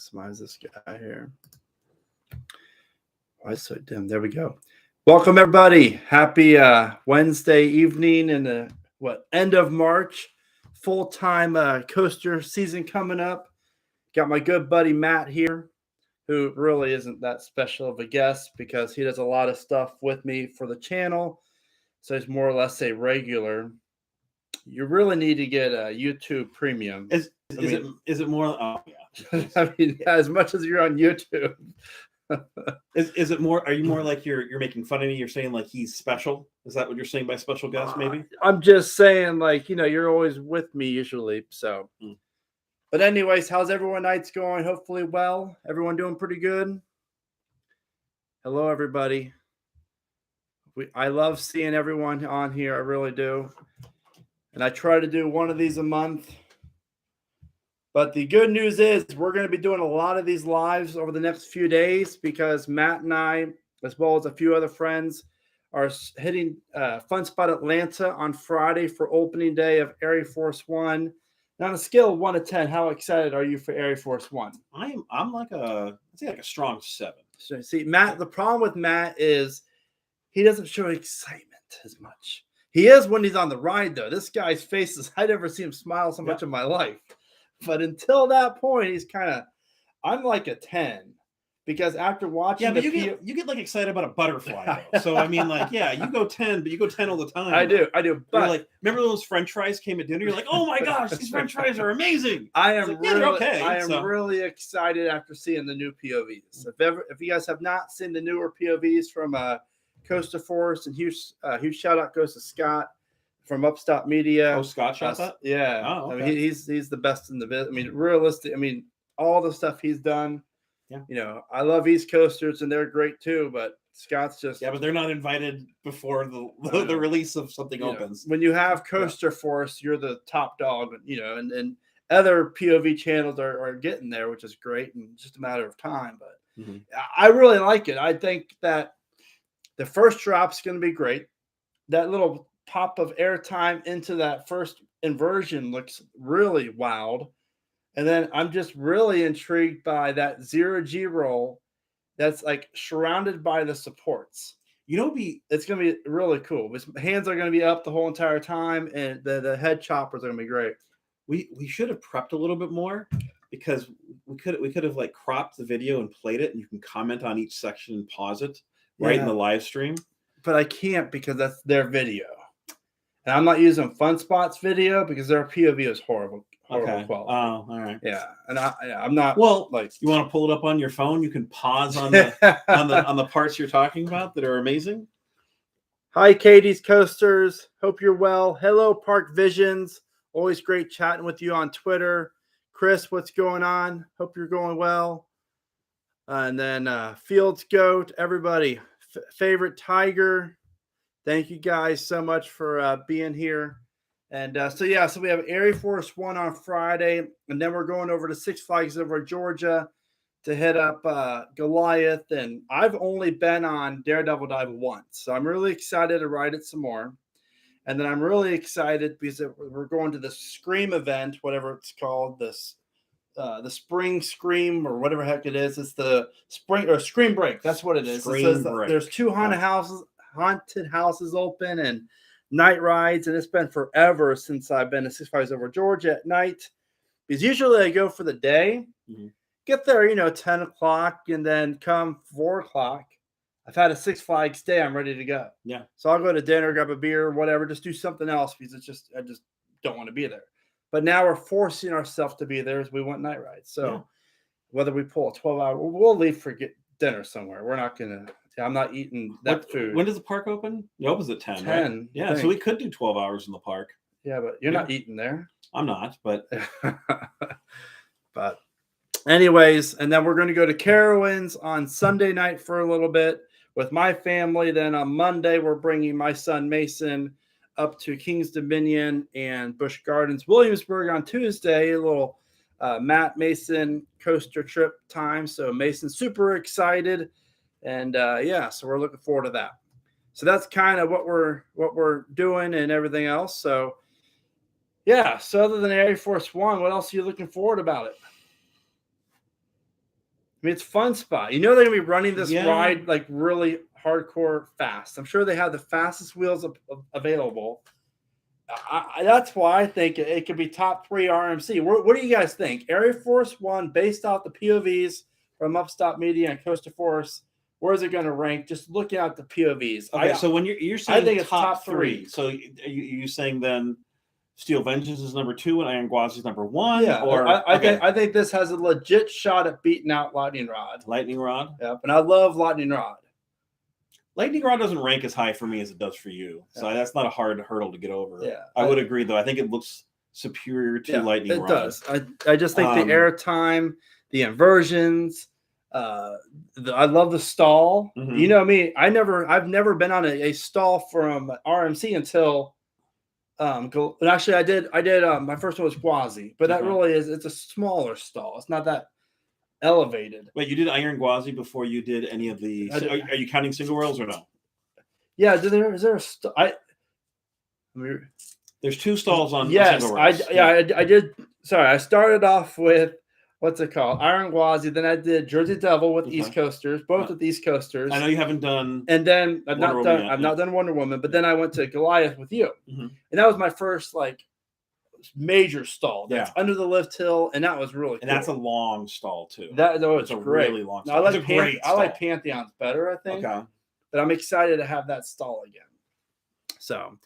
maximize this guy here. Why is it so dim? There we go. Welcome, everybody. Happy Wednesday evening in the end of March. Full-time coaster season coming up. Got my good buddy Matt here, who really isn't that special of a guest because he does a lot of stuff with me for the channel. So he's more or less a regular. You really need to get a YouTube Premium. Is it more? Oh yeah. I mean, as much as you're on YouTube. Is it more? Are you more like you're making fun of me? You're saying like he's special? Is that what you're saying by special guest? Maybe I'm just saying like you're always with me usually. So, But anyways, how's everyone night's going? Hopefully well. Everyone doing pretty good. Hello, everybody. I love seeing everyone on here. I really do. And I try to do one of these a month. But the good news is we're going to be doing a lot of these lives over the next few days because Matt and I, as well as a few other friends, are hitting Fun Spot Atlanta on Friday for opening day of Arie Force One. Now, on a scale of 1 to 10, how excited are you for Arie Force One? I'm like I'd say like a strong 7. So, see, Matt, the problem with Matt is he doesn't show excitement as much. He is when he's on the ride, though. This guy's face is, I never see him smile so much in my life. But until that point, he's I'm like a 10. Because after watching but you get like excited about a butterfly, though. So, I mean, like, yeah, you go 10, but you go 10 all the time. I do. But like, remember those French fries came at dinner? You're like, oh my gosh, these French fries are amazing. I am really excited after seeing the new POVs. If you guys have not seen the newer POVs from Coaster Force, and huge shout out goes to Scott from Upstart Media. Oh, Scott shot that? Yeah. Oh, okay. I mean, he's the best in the business. I mean, realistic. I mean, all the stuff he's done. Yeah. I love East Coasters and they're great too, but Scott's just but they're not invited before the release of something opens. When you have Coaster Force, you're the top dog, and other POV channels are getting there, which is great, and just a matter of time. But I really like it. I think that the first drop's going to be great. That little pop of airtime into that first inversion looks really wild. And then I'm just really intrigued by that 0G roll that's like surrounded by the supports. It's going to be really cool. His hands are going to be up the whole entire time, and the head choppers are going to be great. We should have prepped a little bit more because we could have like cropped the video and played it, and you can comment on each section and pause it in the live stream. But I can't because that's their video. And I'm not using Fun Spot's video because their POV is horrible quality. Oh, all right. Yeah, and I'm not. Well, like you want to pull it up on your phone, you can pause on the on the parts you're talking about that are amazing. Hi, Katie's Coasters. Hope you're well. Hello, Park Visions. Always great chatting with you on Twitter. Chris, what's going on? Hope you're going well. And then Fields Goat, everybody. Favorite Tiger. Thank you guys so much for being here. And so we have Arie Force One on Friday, and then we're going over to Six Flags over Georgia to hit up Goliath. And I've only been on Daredevil Dive once, so I'm really excited to ride it some more. And then I'm really excited because we're going to the Scream event, whatever it's called, the Spring Scream or whatever heck it is. It's the Scream Break. That's what it is. There's 2 haunted houses open and night rides, and it's been forever since I've been to Six Flags over Georgia at night, because usually I go for the day, get there 10 o'clock, and then come 4 o'clock I've had a Six Flags day, I'm ready to go. Yeah, so I'll go to dinner, grab a beer, whatever, just do something else, because I just don't want to be there. But now we're forcing ourselves to be there as we want night rides. So whether we pull a 12-hour, we'll leave for dinner somewhere. We're not gonna. I'm not eating that food. When does the park open? It opens at 10. 10. Right? Yeah, so we could do 12 hours in the park. Yeah, but you're not eating there. I'm not, but. But anyways, and then we're going to go to Carowinds on Sunday night for a little bit with my family. Then on Monday, we're bringing my son Mason up to King's Dominion and Busch Gardens, Williamsburg on Tuesday. A little Matt Mason coaster trip time. So Mason's super excited. And so we're looking forward to that. So that's kind of what we're doing and everything else. So so other than Arie Force One, what else are you looking forward about it? mean, it's a fun spot. You know they're going to be running this Yeah. ride like really hardcore fast. I'm sure they have the fastest wheels available. That's why I think it could be top 3 RMC. What do you guys think? Arie Force One, based off the POVs from Upstop Media and Coaster Force, where is it going to rank? Just looking at the POVs. Okay, so when you're saying I think it's top top 3. So you saying then Steel Vengeance is number 2 and Iron Gwazi is number 1? Yeah, or I think this has a legit shot at beating out Lightning Rod. Lightning Rod. Yep, and I love Lightning Rod. Lightning Rod doesn't rank as high for me as it does for you, so that's not a hard hurdle to get over. Yeah, I would agree though. I think it looks superior to Lightning Rod. It does. I just think the airtime, the inversions. I love the stall. Mm-hmm. You know me. I've never been on a stall from RMC until. Actually, I did. My first one was Gwazi, but that really it's a smaller stall. It's not that elevated. Wait, you did Iron Gwazi before you did any of the? Are you counting single worlds or no? Yeah. Is there a stall? There's 2 stalls on. Yes, single I worlds. I did. Sorry, I started off with. What's it called? Iron Gwazi. Then I did Jersey Devil with East Coasters, both with East Coasters. I know you haven't done. And then I've not done Wonder Woman, but then I went to Goliath with you, and that was my first like major stall. That's under the lift hill, and that was really cool. And that's a long stall too. It's a great. really long stall. I like Pantheons better, I think. Okay. But I'm excited to have that stall again. So.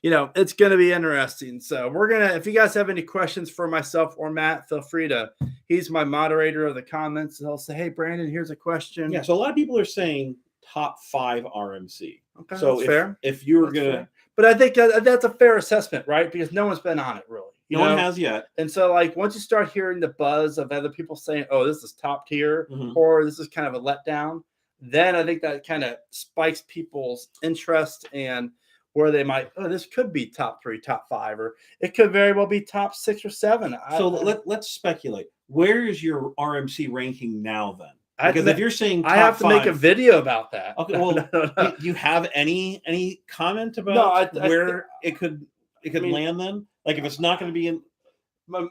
It's going to be interesting. So if you guys have any questions for myself or Matt, feel free to, he's my moderator of the comments. And he'll say, hey, Brandon, here's a question. Yeah. So a lot of people are saying top 5 RMC. Okay. So fair. If you were going to, but I think that's a fair assessment, right? Because no one's been on it really. No one has yet. And so like, once you start hearing the buzz of other people saying, oh, this is top tier or this is kind of a letdown, then I think that kind of spikes people's interest and where they might, this could be top 3, top 5, or it could very well be top 6 or 7. So let's speculate. Where is your RMC ranking now then? Because if you're saying top I have to 5, make a video about that. Okay, well, do you have any comment about where it could land then? Like if it's not going to be in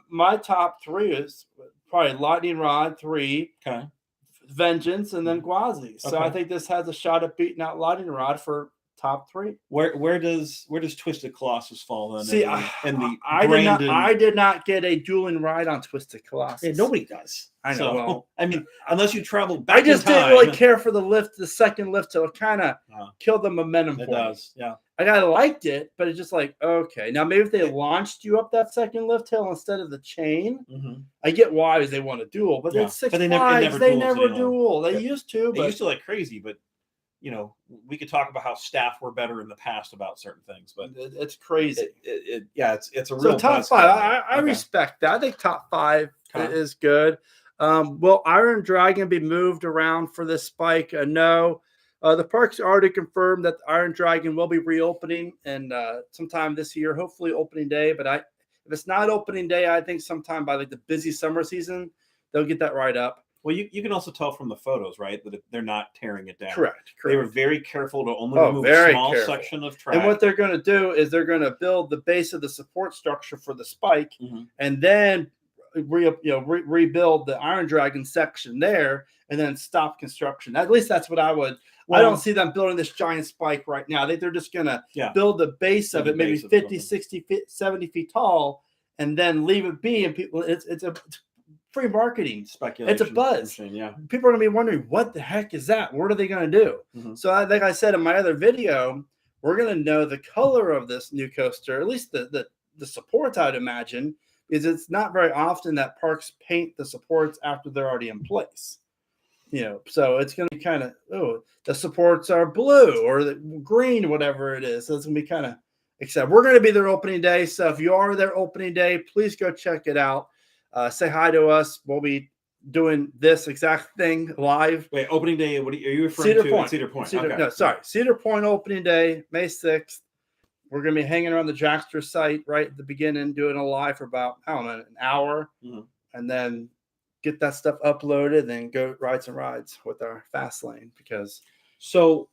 my top 3 is probably Lightning Rod 3, okay, Vengeance, and then Gwazi. So I think this has a shot at beating out Lightning Rod for top 3. Where does Twisted Colossus fall then? See, I did not get a dueling ride on Twisted Colossus. Yeah, nobody does. I know. So, well, I mean, unless you travel back. I just didn't really care for the second lift till it kind of killed the momentum. It does, yeah. I liked it, but it's just like, okay, now maybe if they launched you up that second lift hill instead of the chain, I get why they want to duel, but it's 6 flags. They never duel. They used to. They used to like crazy, but. We could talk about how staff were better in the past about certain things, but it's crazy. It's a real. So top 5, I respect that. I think top 5 is good. Will Iron Dragon be moved around for this spike? No. The park's already confirmed that the Iron Dragon will be reopening and sometime this year, hopefully opening day. But if it's not opening day, I think sometime by like the busy summer season, they'll get that right up. Well, you can also tell from the photos, right, that they're not tearing it down. Correct. They were very careful to only remove a small section of track. And what they're going to do is they're going to build the base of the support structure for the spike, and then rebuild the Iron Dragon section there, and then stop construction. At least that's what I would. Well, I don't see them building this giant spike right now. I think they're just going to build the base of it, maybe 50, 60, 70 feet tall, and then leave it be. And people, it's free marketing. Speculation. It's a buzz. Yeah. People are going to be wondering, what the heck is that? What are they going to do? So like I said in my other video, we're going to know the color of this new coaster, at least the supports, I'd imagine, is it's not very often that parks paint the supports after they're already in place. So it's going to be kind of, the supports are blue or the green, whatever it is. So it's going to be kind of exciting. We're going to be there opening day. So if you are there opening day, please go check it out. Say hi to us. We'll be doing this exact thing live. Wait, opening day. What are you referring to? Cedar Point. Cedar Point opening day, May 6th. We're going to be hanging around the Dragster site right at the beginning, doing a live for about, an hour, and then get that stuff uploaded, then go ride some rides with our fast lane. Because so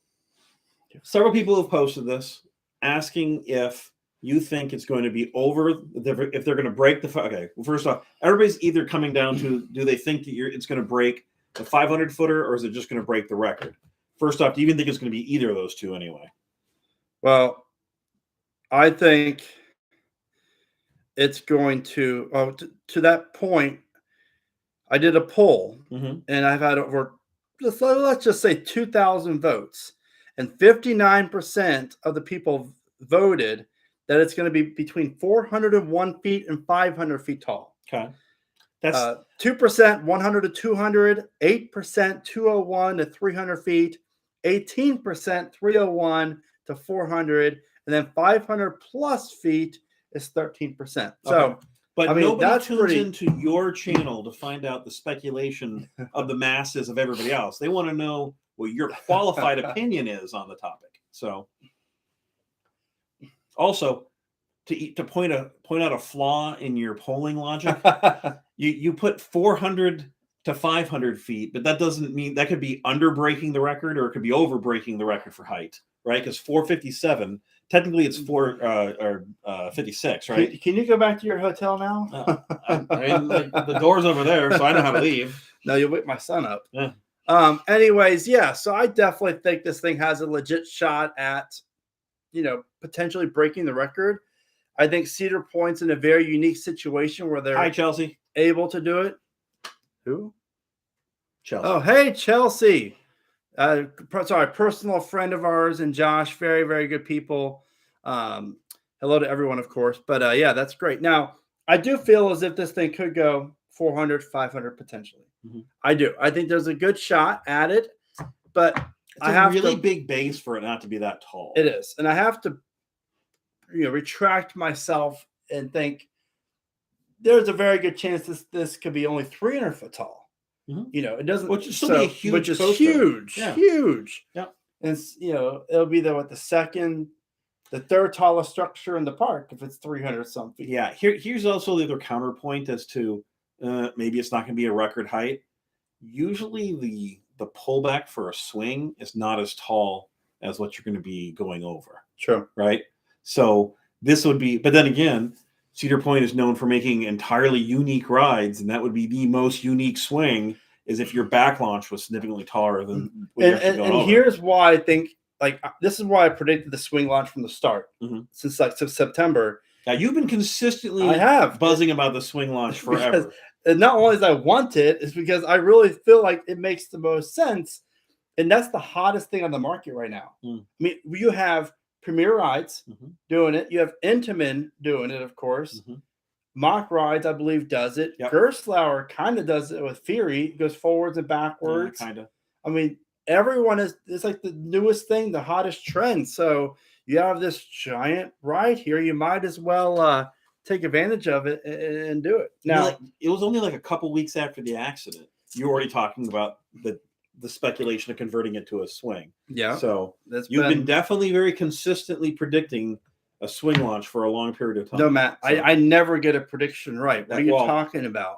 several people have posted this asking if you think it's going to be over, if they're going to break the. Okay, well, first off, everybody's either coming down to, do they think that it's going to break the 500 footer, or is it just going to break the record? First off, do you even think it's going to be either of those two anyway? Well, I think it's going to, to that point, I did a poll, and I've had over, let's just say 2,000 votes, and 59% of the people voted that it's going to be between 401 feet and 500 feet tall. Okay. That's 2% 100 to 200, 8% 201 to 300 feet, 18% 301 to 400, and then 500 plus feet is 13%. So, okay. But I mean, nobody tunes into your channel to find out the speculation of the masses of everybody else. They want to know what your qualified opinion is on the topic. So, also, to point out a flaw in your polling logic, you put 400 to 500 feet, but that doesn't mean that could be under breaking the record or it could be over breaking the record for height, right? Because 457, technically it's 456, right? Can you go back to your hotel now? I mean, the door's over there, so I know how to leave. No, you'll wake my son up. Yeah. Anyways, yeah. So I definitely think this thing has a legit shot at, potentially breaking the record. I think Cedar Point's in a very unique situation where they're Chelsea. able to do it. Who? Chelsea. Oh, hey, Chelsea. Personal friend of ours and Josh. Very, very good people. Hello to everyone, of course. But yeah, that's great. Now, I do feel as if this thing could go 400, 500 potentially. I do. I think there's a good shot at it, but it's a really big base for it not to be that tall. It is. And I have to retract myself and think there's a very good chance this could be only 300 foot tall. It doesn't, which is still be a huge, which is poster. huge, yeah. huge. Yeah. And it'll be the third tallest structure in the park if it's 300 some feet. Yeah. Here's also the other counterpoint as to maybe it's not going to be a record height. Usually the pullback for a swing is not as tall as what you're going to be going over. True. Right. So this would be, but then again, Cedar Point is known for making entirely unique rides, and that would be the most unique swing is if your back launch was significantly taller than what you're actually going over. Here's why I think, this is why I predicted the swing launch from the start since September. Now, you've been consistently buzzing about the swing launch forever. And not only as I want it, is because I really feel like it makes the most sense. And that's the hottest thing on the market right now. I mean, you have Premier Rides doing it. You have Intamin doing it, of course. Mock Rides, I believe, does it. Yep. Gerstlauer kind of does it with Fury. It goes forwards and backwards. Yeah, kind of. I mean, everyone it's like the newest thing, the hottest trend. So you have this giant ride here. You might as well take advantage of it and do it. Now, it was only like a couple weeks after the accident. You were already talking about the speculation of converting it to a swing. Yeah. So you've been definitely very consistently predicting a swing launch for a long period of time. No, Matt, so, I never get a prediction right. What are you talking about?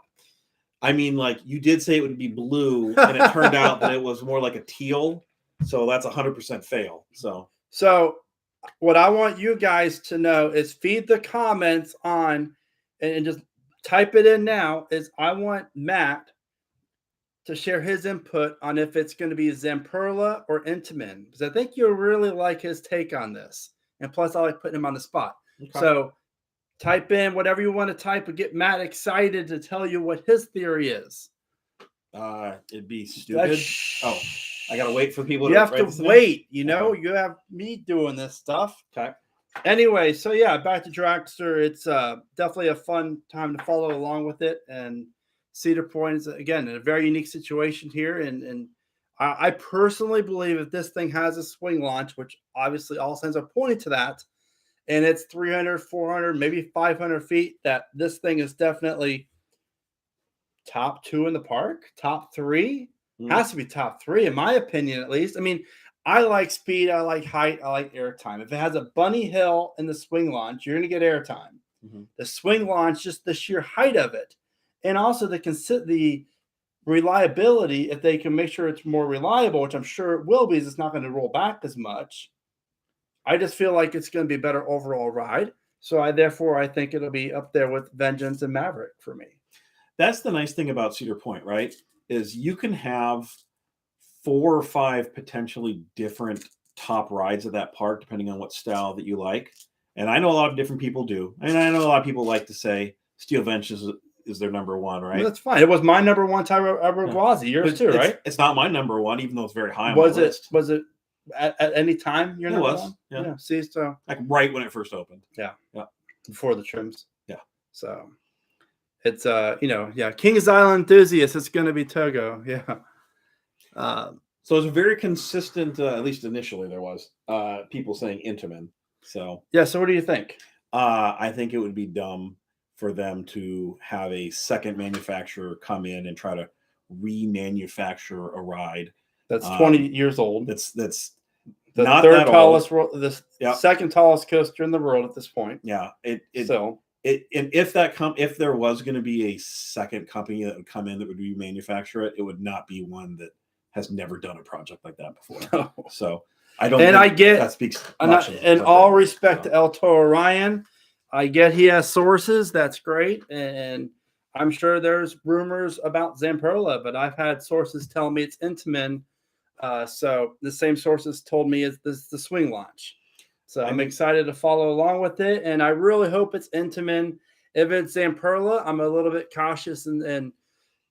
I mean, you did say it would be blue, and it turned out that it was more like a teal. So that's 100% fail. So what I want you guys to know is feed the comments on and just type it in now is I want Matt to share his input on if it's going to be Zamperla or Intamin, because I think you'll really like his take on this. And plus, I like putting him on the spot. Okay. So type in whatever you want to type and get Matt excited to tell you what his theory is. It'd be stupid. I got to wait for people you have to wait. You have me doing this stuff. Okay. Anyway, so yeah, back to Dragster. It's definitely a fun time to follow along with it. And Cedar Point is, again, in a very unique situation here. And I personally believe if this thing has a swing launch, which obviously all signs are pointing to that, and it's 300, 400, maybe 500 feet, that this thing is definitely top 2 in the park, top 3. Has to be top 3, in my opinion, at least. I mean, I like speed, I like height, I like airtime. If it has a bunny hill in the swing launch, you're going to get airtime. The swing launch, just the sheer height of it. And also the reliability, if they can make sure it's more reliable, which I'm sure it will be, is it's not going to roll back as much. I just feel like it's going to be a better overall ride. So I think it'll be up there with Vengeance and Maverick for me. That's the nice thing about Cedar Point, right? is you can have 4 or 5 potentially different top rides at that park, depending on what style that you like. And I know a lot of different people do. And I know a lot of people like to say Steel Bench is their number one, right? Well, that's fine. It was my number one Tyro Abraguasi. Yours too, right? It's not my number one, even though it's very high on my list. Was it at any time your number one? Yeah. See, so like right when it first opened. Yeah. Yeah. Before the trims. Yeah. So it's Kings Island enthusiast. It's going to be Togo. Yeah. So it's a very consistent. At least initially, there was people saying Intamin. So yeah. So what do you think? I think it would be dumb for them to have a second manufacturer come in and try to remanufacture a ride that's 20 years old. That's the not third tallest, second tallest coaster in the world at this point. Yeah. If there was going to be a second company that would come in that would remanufacture it, it would not be one that has never done a project like that before. So I don't. And I get that speaks. In all respect to El Toro Ryan, I get he has sources. That's great, and I'm sure there's rumors about Zamperla, but I've had sources tell me it's Intamin. So the same sources told me it's the swing launch. So I'm excited to follow along with it, and I really hope it's Intamin. If it's Zamperla, I'm a little bit cautious, and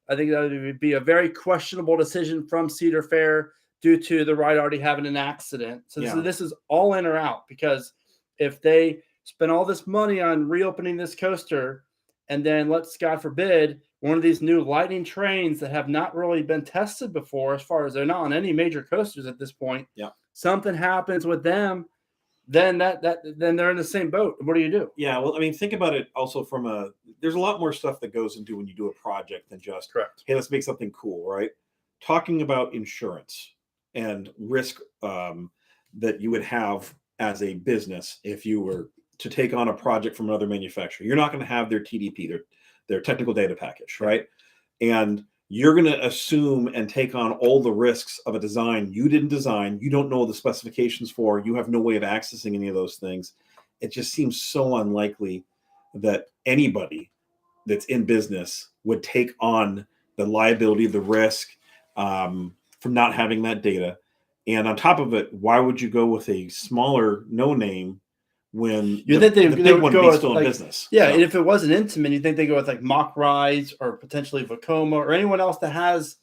I think that would be a very questionable decision from Cedar Fair due to the ride already having an accident. So this is all in or out, because if they spend all this money on reopening this coaster, and then let's, God forbid, one of these new lightning trains that have not really been tested before, as far as they're not on any major coasters at this point. Yeah. Something happens with them, then then they're in the same boat. What do you do? Yeah. Well, I mean, think about it also there's a lot more stuff that goes into when you do a project than just, correct, hey, let's make something cool, right? Talking about insurance and risk that you would have as a business if you were to take on a project from another manufacturer. You're not going to have their TDP, their technical data package, right? And you're going to assume and take on all the risks of a design you didn't design, you don't know the specifications for, you have no way of accessing any of those things. It just seems so unlikely that anybody that's in business would take on the liability, the risk from not having that data. And on top of it, why would you go with a smaller no-name when you think the big one would be still in business? Yeah, so. And if it wasn't Intamin, you think they go with like Mock Rides or potentially Vekoma or anyone else that has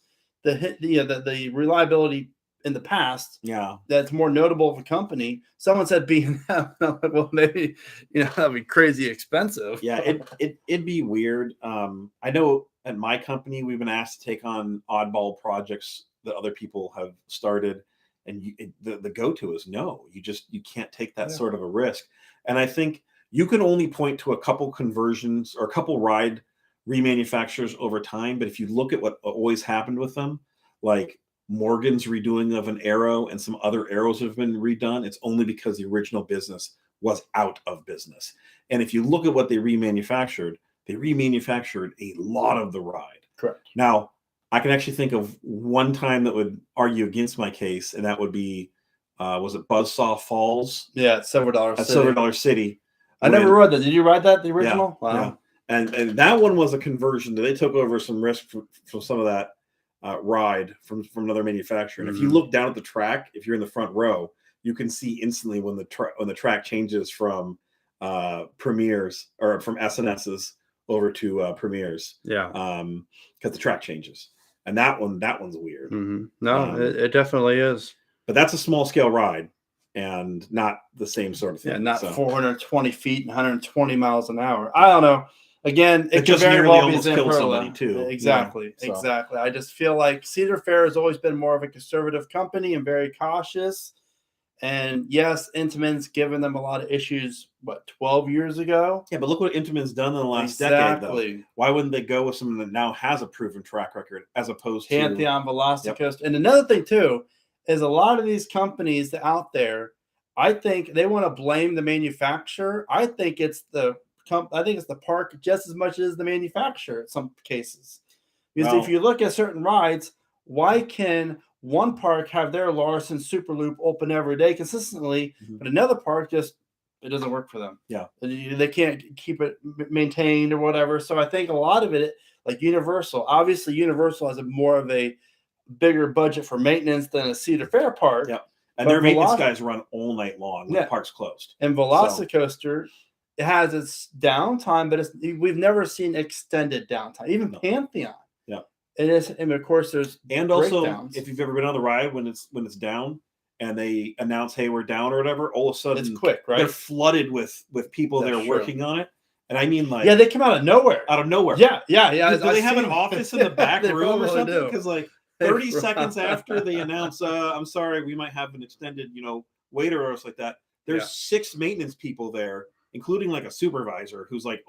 the reliability in the past. Yeah, that's more notable of a company. Someone said B&M. Well, maybe that'd be crazy expensive. Yeah, it'd be weird. I know at my company we've been asked to take on oddball projects that other people have started. And the go-to is no. You can't take that sort of a risk. And I think you can only point to a couple conversions or a couple ride remanufacturers over time. But if you look at what always happened with them, like Morgan's redoing of an arrow and some other arrows have been redone, it's only because the original business was out of business. And if you look at what they remanufactured a lot of the ride. Correct. Now, I can actually think of one time that would argue against my case, and that would be, was it Buzzsaw Falls? Yeah, at Silver Dollar City. I never rode that. Did you ride that, the original? Yeah, wow. Yeah. And that one was a conversion. They took over some risk from some of that ride from another manufacturer. And if you look down at the track, if you're in the front row, you can see instantly when the track changes from Premiers or from SNSs over to Premiers. Yeah. Because the track changes. And that one's weird. Mm-hmm. No, it definitely is. But that's a small scale ride and not the same sort of thing. Yeah, not 420 feet and 120 miles an hour. I don't know. Again, it just very well be kill somebody too. Exactly. Yeah, so. Exactly. I just feel like Cedar Fair has always been more of a conservative company and very cautious. And yes, Intamin's given them a lot of issues, 12 years ago? Yeah, but look what Intamin's done in the last decade, though. Why wouldn't they go with someone that now has a proven track record as opposed to Pantheon, Velocicoaster? Yep. And another thing, too, is a lot of these companies out there, I think they want to blame the manufacturer. I think it's the park just as much as the manufacturer in some cases. Because if you look at certain rides, why can one park have their Larson Superloop open every day consistently, but another park it doesn't work for them. Yeah. They can't keep it maintained or whatever. So I think a lot of it like Universal. Obviously, Universal has more of a bigger budget for maintenance than a Cedar Fair park. Yep. And their maintenance guys run all night long when the park's closed. And Velocicoaster, it has its downtime, but we've never seen extended downtime. Even Pantheon. Yeah. It is, and of course there's breakdowns. If you've ever been on the ride when it's down and they announce, hey, we're down or whatever, all of a sudden it's quick, right? They're flooded with people there working on it. And I mean, like, they come out of nowhere. Yeah. Do they have an office in the back room or something? Because like 30 They seconds after they announce, I'm sorry, we might have an extended, waiter or something like that. There's 6 maintenance people there, including like a supervisor who's like,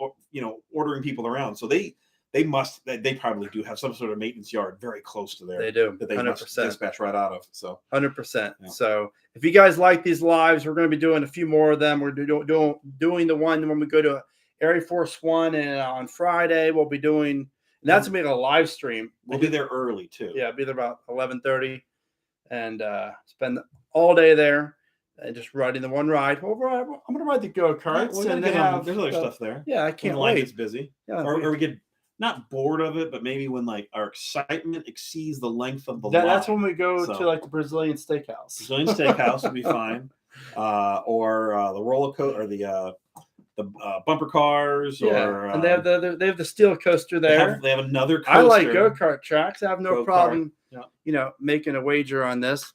ordering people around. So they probably do have some sort of maintenance yard very close to there. They do. That they 100%. must dispatch right out of. So 100%. Yeah. So if you guys like these lives, we're going to be doing a few more of them. We're doing the one when we go to Arie Force One, and on Friday we'll be doing, and that's going to be a live stream. We'll be there early too. Yeah, be there about 11:30, and spend all day there. And just riding the one ride. Well, I'm going to ride the go-karts. There's other stuff there. Yeah, I can't when the line wait. gets busy. Yeah, or we get not bored of it, but maybe when like our excitement exceeds the length of the line. That's when we go to like the Brazilian steakhouse. Brazilian steakhouse would be fine. Or the roller coaster, or the bumper cars. Or and they have the steel coaster there. They have another coaster. I like go-kart tracks. I have no Go-kart. problem, making a wager on this.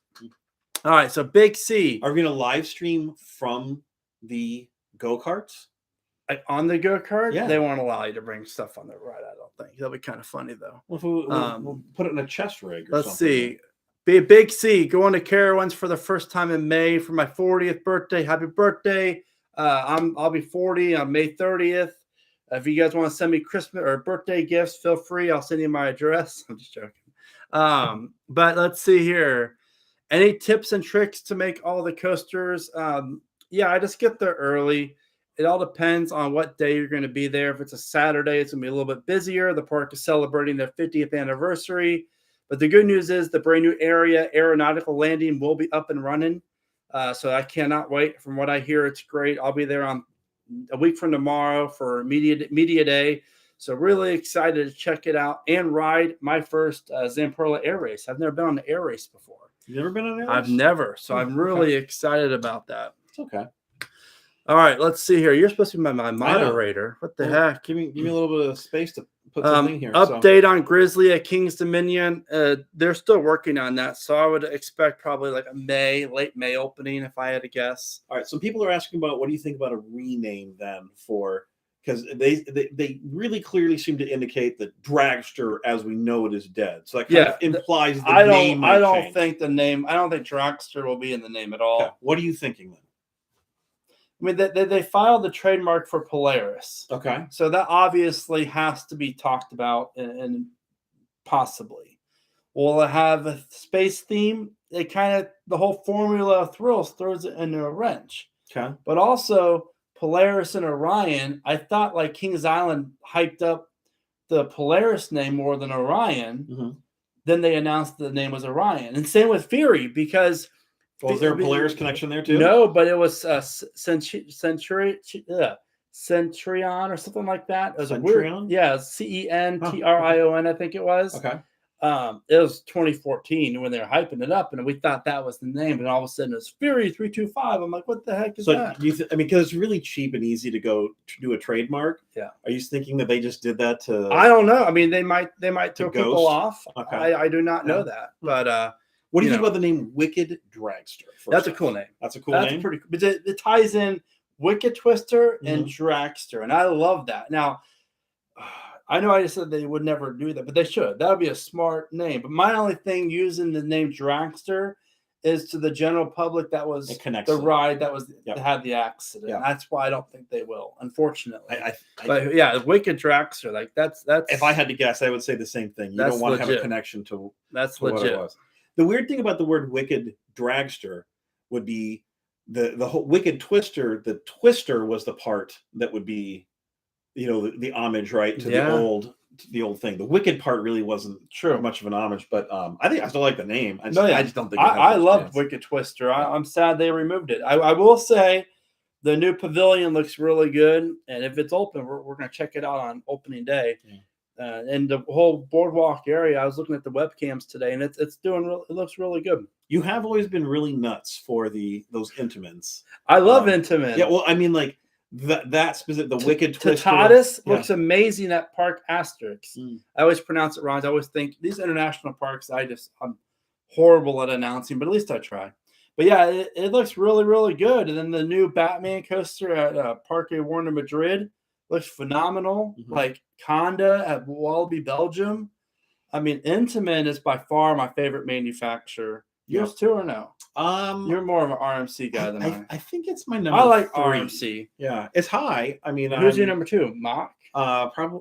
All right, so Big C. Are we going to live stream from the go-karts? Like on the go-kart? Yeah. They won't allow you to bring stuff on the ride, I don't think. That'll be kind of funny, though. Well, if we'll put it in a chest rig or let's something. see. Big C, going to Carowinds for the first time in May for my 40th birthday. Happy birthday. I'll be 40 on May 30th. If you guys want to send me Christmas or birthday gifts, feel free. I'll send you my address. I'm just joking. But let's see here. Any tips and tricks to make all the coasters? I just get there early. It all depends on what day you're going to be there. If it's a Saturday, it's going to be a little bit busier. The park is celebrating their 50th anniversary. But the good news is the brand new aeronautical landing will be up and running. So I cannot wait. From what I hear, it's great. I'll be there on a week from tomorrow for media day. So really excited to check it out and ride my first Zamperla air race. I've never been on an air race before. You've never been on an air race? I've never. So I'm really excited about that. It's okay. All right, let's see here. You're supposed to be my moderator. What the heck? Give me a little bit of space to put something here. Update on Grizzly at King's Dominion. They're still working on that, so I would expect probably like a late May opening if I had to guess. All right, so people are asking about what do you think about a rename then for, because they really clearly seem to indicate that Dragster as we know it is dead. So that kind of implies the name. I don't think Dragster will be in the name at all. Okay. What are you thinking then? I mean, they filed the trademark for Polaris. Okay. So that obviously has to be talked about and possibly. Will it have a space theme? The whole formula of Thrills throws it into a wrench. Okay. But also Polaris and Orion, I thought like Kings Island hyped up the Polaris name more than Orion. Mm-hmm. Then they announced the name was Orion. And same with Fury, because was there a Polaris connection there too? No, but it was Centurion or something like that. It was Centurion? Centrion, I think it was. Okay. It was 2014 when they were hyping it up, and we thought that was the name, and all of a sudden it's Fury 325. I'm like, what the heck is that? Because it's really cheap and easy to go to do a trademark. Yeah. Are you thinking that they just did that to? I don't know. I mean, they might throw people off. Okay. I do not know that, but what do you think about the name Wicked Dragster? That's a cool name. That's a cool name. Pretty cool. But it ties in Wicked Twister and Dragster, and I love that. Now, I know I just said they would never do that, but they should. That would be a smart name. But my only thing using the name Dragster is to the general public that was the ride that had the accident. Yep. That's why I don't think they will, unfortunately. Wicked Dragster, like that's. If I had to guess, I would say the same thing. You don't want to have a connection to. That's legit. What it was. The weird thing about the word Wicked Dragster would be the whole Wicked Twister. The Twister was the part that would be, the homage, right, to the old thing. The Wicked part really wasn't much of an homage, but I think I still like the name. I just don't think I loved Wicked Twister. I'm sad they removed it. I will say the new pavilion looks really good, and if it's open, we're going to check it out on opening day. and the whole boardwalk area. I was looking at the webcams today, and it looks really good. You have always been really nuts for those Intamins. I love Intamin. Yeah, well, I mean, like that specific, the Wicked Twister. Tatis looks amazing at Park Asterix. I always pronounce it wrong. I always think these international parks, I'm horrible at announcing, but at least I try. But yeah, it looks really, really good. And then the new Batman coaster at Parque Warner Madrid looks phenomenal. Like Conda at Wallaby, Belgium. I mean, Intamin is by far my favorite manufacturer. Yours too, or no? You're more of an RMC guy than I. I think it's my number. I like 3. RMC. Yeah, it's high. I mean, who's your number 2? Mach? Probably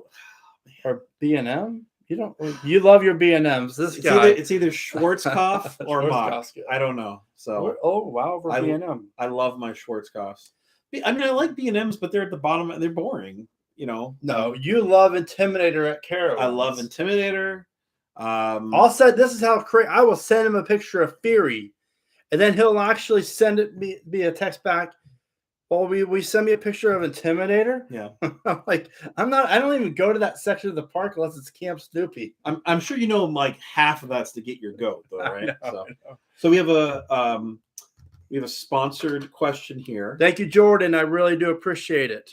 or B&M. You love your B&Ms. This guy. It's either Schwarzkopf or Mach. I don't know. So wow, over B&M. I love my Schwarzkopfs. I mean, I like B&Ms, but they're at the bottom. They're boring. No, you love Intimidator at Carowinds. I love Intimidator. I'll say this is how crazy. I will send him a picture of Fury, and then he'll actually send it via text back. Well, we send me a picture of Intimidator. Yeah, I'm like, I don't even go to that section of the park unless it's Camp Snoopy. I'm sure like half of that's to get your goat, though, right? I know. So we have a sponsored question here. Thank you, Jordan. I really do appreciate it.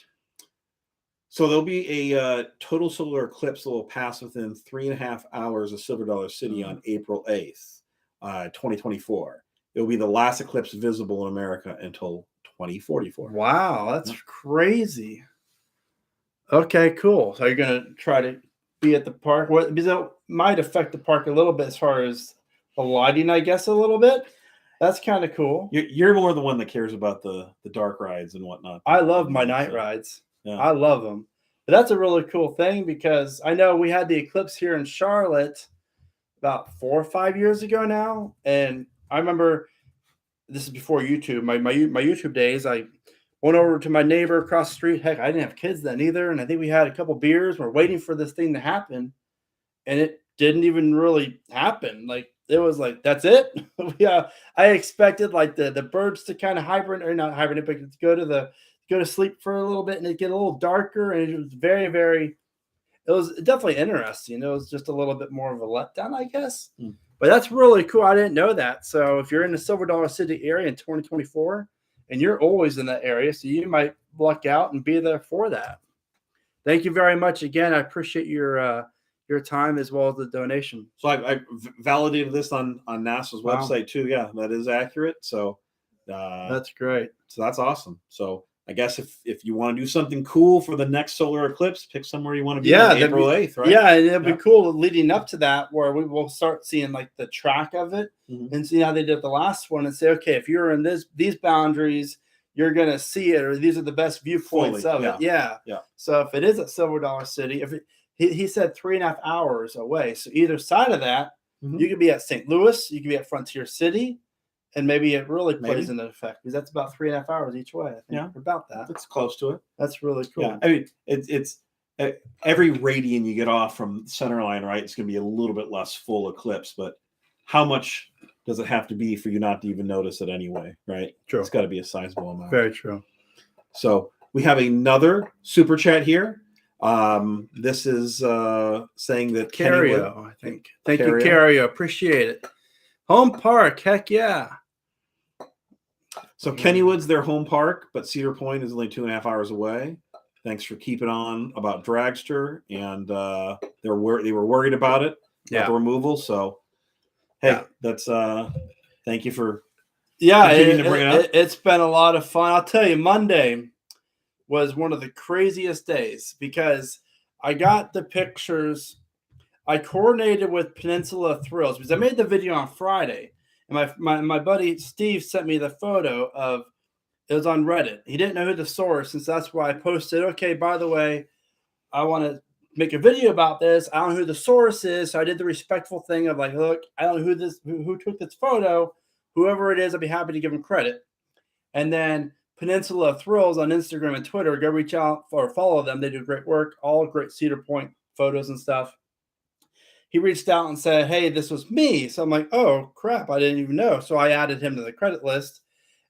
So there'll be a total solar eclipse that will pass within 3.5 hours of Silver Dollar City on April 8th, 2024. It will be the last eclipse visible in America until 2044. Wow, that's crazy. Okay, cool. So you're going to try to be at the park. Because it might affect the park a little bit as far as the lighting, I guess, a little bit. That's kind of cool. You're more the one that cares about the dark rides and whatnot. I love my night rides. Yeah. I love them. But that's a really cool thing because I know we had the eclipse here in Charlotte about 4 or 5 years ago now. And I remember this is before YouTube, my YouTube days. I went over to my neighbor across the street. Heck, I didn't have kids then either. And I think we had a couple beers. We're waiting for this thing to happen. And it didn't even really happen. Like, it was like, that's it. Yeah. I expected like the birds to kind of hibernate, or not hibernate, but to go to sleep for a little bit and it get a little darker. And it was very, very, it was definitely interesting. It was just a little bit more of a letdown, I guess. But that's really cool. I didn't know that. So if you're in the Silver Dollar City area in 2024, and you're always in that area, so you might luck out and be there for that. Thank you very much again. I appreciate your time as well as the donation. So I validated this on NASA's website too. Yeah, that is accurate. So that's great. So that's awesome. So I guess if you want to do something cool for the next solar eclipse, pick somewhere you want to be on April 8th, right? Yeah, and it'll be cool leading up to that where we will start seeing like the track of it and see how they did the last one and say, okay, if you're in these boundaries, you're going to see it, or these are the best viewpoints of it. Yeah. So if it is at Silver Dollar City, he said 3.5 hours away. So either side of that, you could be at St. Louis, you could be at Frontier City. And maybe it really plays into effect because that's about 3.5 hours each way. I think. Yeah, about that. That's close to it. That's really cool. Yeah, I mean, it's every radian you get off from centerline, right? It's going to be a little bit less full eclipse, but how much does it have to be for you not to even notice it anyway, right? True. It's got to be a sizable amount. Very true. So we have another super chat here. This is saying that Cario, I think. Thank you, Cario. Appreciate it. Home park, heck yeah. So Kennywood's their home park, but Cedar Point is only 2.5 hours away. Thanks for keeping on about Dragster, and they were worried about it, about the removal. So, hey, that's thank you for continuing to bring it up. It's been a lot of fun. I'll tell you, Monday was one of the craziest days because I got the pictures. I coordinated with Peninsula Thrills because I made the video on Friday. And my buddy Steve sent me the photo of it was on Reddit. He didn't know who the source, and so that's why I posted, okay, by the way, I want to make a video about this. I don't know who the source is. So I did the respectful thing of like, look, I don't know who took this photo. Whoever it is, I'd be happy to give him credit. And then Peninsula Thrills on Instagram and Twitter, go reach out or follow them. They do great work, all great Cedar Point photos and stuff. He reached out and said, hey, this was me. So I'm like, oh, crap, I didn't even know. So I added him to the credit list.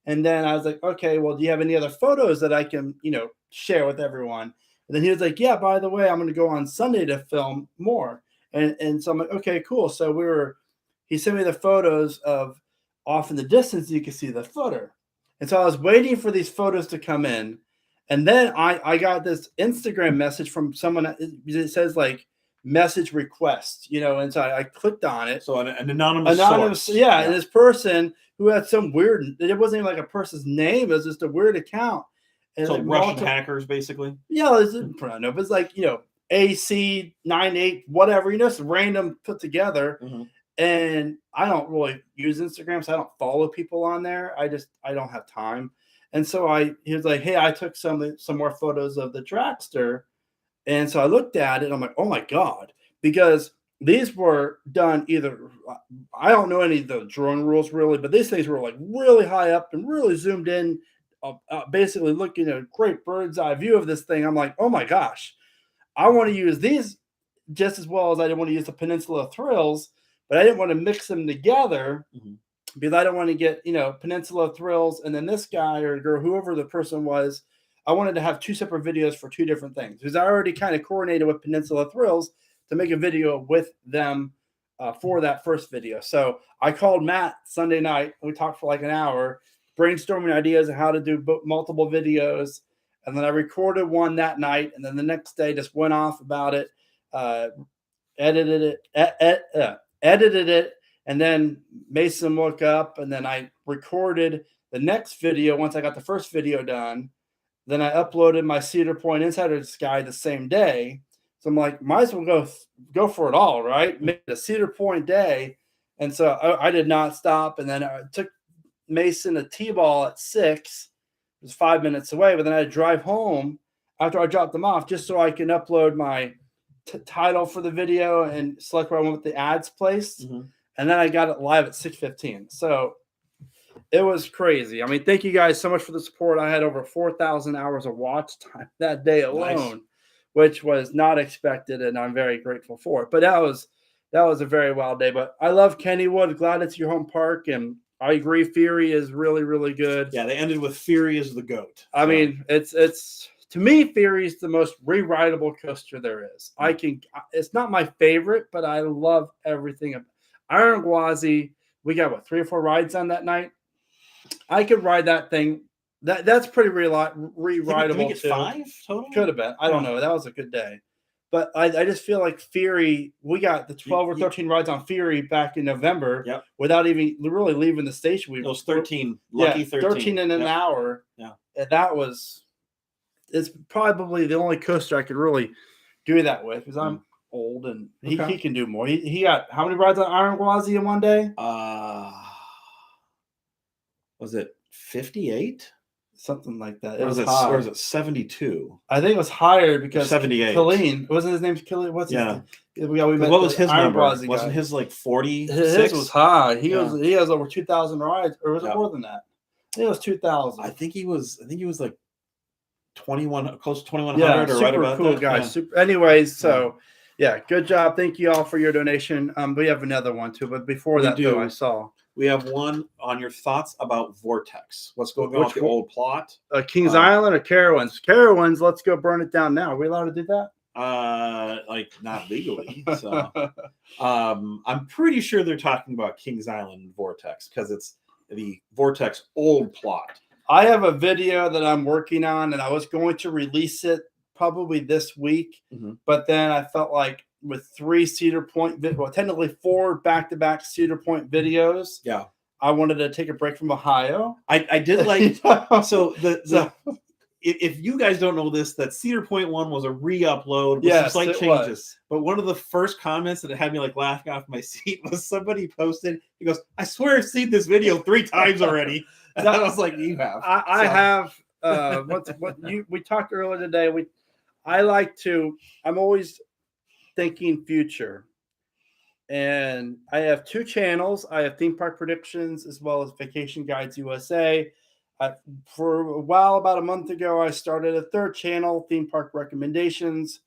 And then I was like, okay, well, do you have any other photos that I can, share with everyone? And And then he was like, yeah, by the way, I'm going to go on Sunday to film more. And so I'm like, okay, cool. So he sent me the photos of off in the distance, you can see the footer. And so I was waiting for these photos to come in. And then I got this Instagram message from someone that says like message request, and so I clicked on it. So an anonymous source. Yeah. And this person who had some weird, it wasn't even like a person's name, it was just a weird account. And so like Russian hackers, basically. Yeah, it's like, AC98, whatever, it's random put together. Mm-hmm. And I don't really use Instagram, so I don't follow people on there. I don't have time. And so he was like, hey, I took some more photos of the Dragster. And so I looked at it, and I'm like, oh my God, because these were done either, I don't know any of the drone rules really, but these things were like really high up and really zoomed in, basically looking at a great bird's eye view of this thing. I'm like, oh my gosh, I want to use these just as well as I didn't want to use the Peninsula Thrills, but I didn't want to mix them together because I don't want to get, Peninsula Thrills and then this guy or girl, whoever the person was, I wanted to have two separate videos for two different things because I already kind of coordinated with Peninsula Thrills to make a video with them for that first video. So I called Matt Sunday night. We talked for like an hour, brainstorming ideas of how to do multiple videos. And then I recorded one that night. And then the next day just went off about it, edited it. And then made some look up. And then I recorded the next video once I got the first video done. Then I uploaded my Cedar Point Insider Sky the same day. So I'm like, might as well go for it all, right? Make it a Cedar Point day. And so I did not stop. And then I took Mason a T-ball at 6. It was 5 minutes away. But then I had to drive home after I dropped them off just so I can upload my title for the video and select where I want with the ads placed. Mm-hmm. And then I got it live at 6:15. So it was crazy. I mean, thank you guys so much for the support. I had over 4,000 hours of watch time that day alone, which was not expected, and I'm very grateful for it. But that was a very wild day. But I love Kennywood. Glad it's your home park, and I agree. Fury is really, really good. Yeah, they ended with Fury as the GOAT. I mean, it's to me, Fury is the most rewritable coaster there is. It's not my favorite, but I love everything. Iron Gwazi, we got 3 or 4 rides on that night. I could ride that thing. That's pretty rewritable. Did we get 5 total? Could have been. I don't know. That was a good day. But I just feel like Fury, we got the 12 or 13 rides on Fury back in November without even really leaving the station. Those 13, lucky 13. 13 in an hour. Yeah. And it's probably the only coaster I could really do that with because I'm old and he can do more. He got how many rides on Iron Gwazi in one day? Was it 58? Something like that. Or was it 72? I think it was higher because 78. Killeen. Wasn't his name Killeen? What's his name? What was his number? Wasn't his like 40? His was high. He has over 2,000 rides, or was it more than that? I think it was 2,000. I think he was like 21, close to 2,100 or right about cool that. Guy. Super. Anyways, so good job. Thank you all for your donation. We have another one too, but before that, I saw. We have one on your thoughts about Vortex. What's going on with the old plot? Kings Island or Carowinds? Carowinds, let's go burn it down now. Are we allowed to do that? Like not legally. So I'm pretty sure they're talking about Kings Island and Vortex because it's the Vortex old plot. I have a video that I'm working on, and I was going to release it probably this week, but then I felt like with 3 Cedar Point, technically 4 back-to-back Cedar Point videos. Yeah, I wanted to take a break from Ohio. I did like so if you guys don't know this, that Cedar Point one was a re-upload with some slight changes. But one of the first comments that had me like laughing off my seat was somebody posted. He goes, "I swear I've seen this video 3 times already." And I was like, "You have." I have. We talked earlier today. I'm always thinking future, and I have 2 channels. I have Theme Park Predictions as well as Vacation Guides USA. For a while, about a month ago, I started a 3rd channel, Theme Park Recommendations,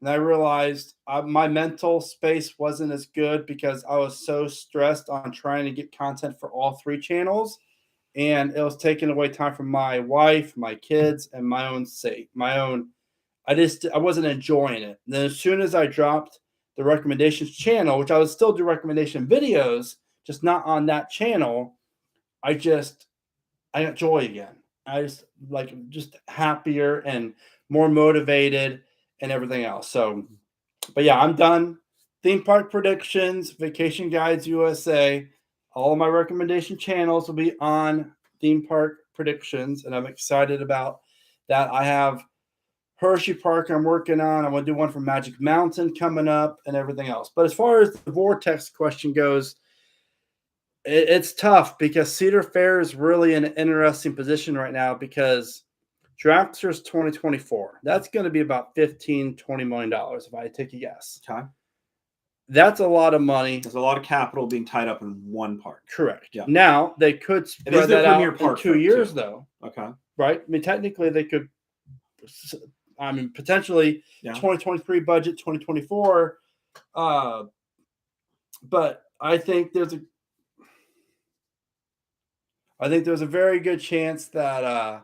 and I realized my mental space wasn't as good because I was so stressed on trying to get content for all 3 channels, and it was taking away time from my wife, my kids, and my own I wasn't enjoying it. And then as soon as I dropped the recommendations channel, which I would still do recommendation videos, just not on that channel, I got joy again. I just happier and more motivated and everything else. So, but yeah, I'm done. Theme park predictions, Vacation Guides USA. All of my recommendation channels will be on theme park predictions, and I'm excited about that. I have Hershey Park I'm working on. I'm going to do one for Magic Mountain coming up and everything else. But as far as the Vortex question goes, it's tough because Cedar Fair is really in an interesting position right now because Dragster's 2024. That's going to be about $15-20 million if I take a guess. Okay. That's a lot of money. There's a lot of capital being tied up in one park. Correct. Yeah. Now, they could spread that out in 2 years, though. Okay. Right? I mean, technically, they could, potentially 2023 budget, 2024. But I think there's a very good chance that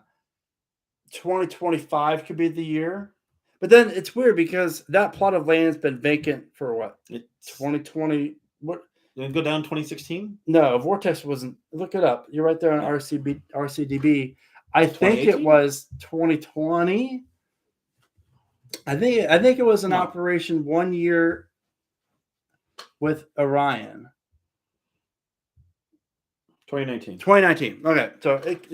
2025 could be the year. But then it's weird because that plot of land has been vacant for what? 2020. What? Did it go down 2016? No, Vortex wasn't. Look it up. You're right there on RCDB. I think it was 2020. I think it was an operation 1 year with Orion. 2019. Okay, so thank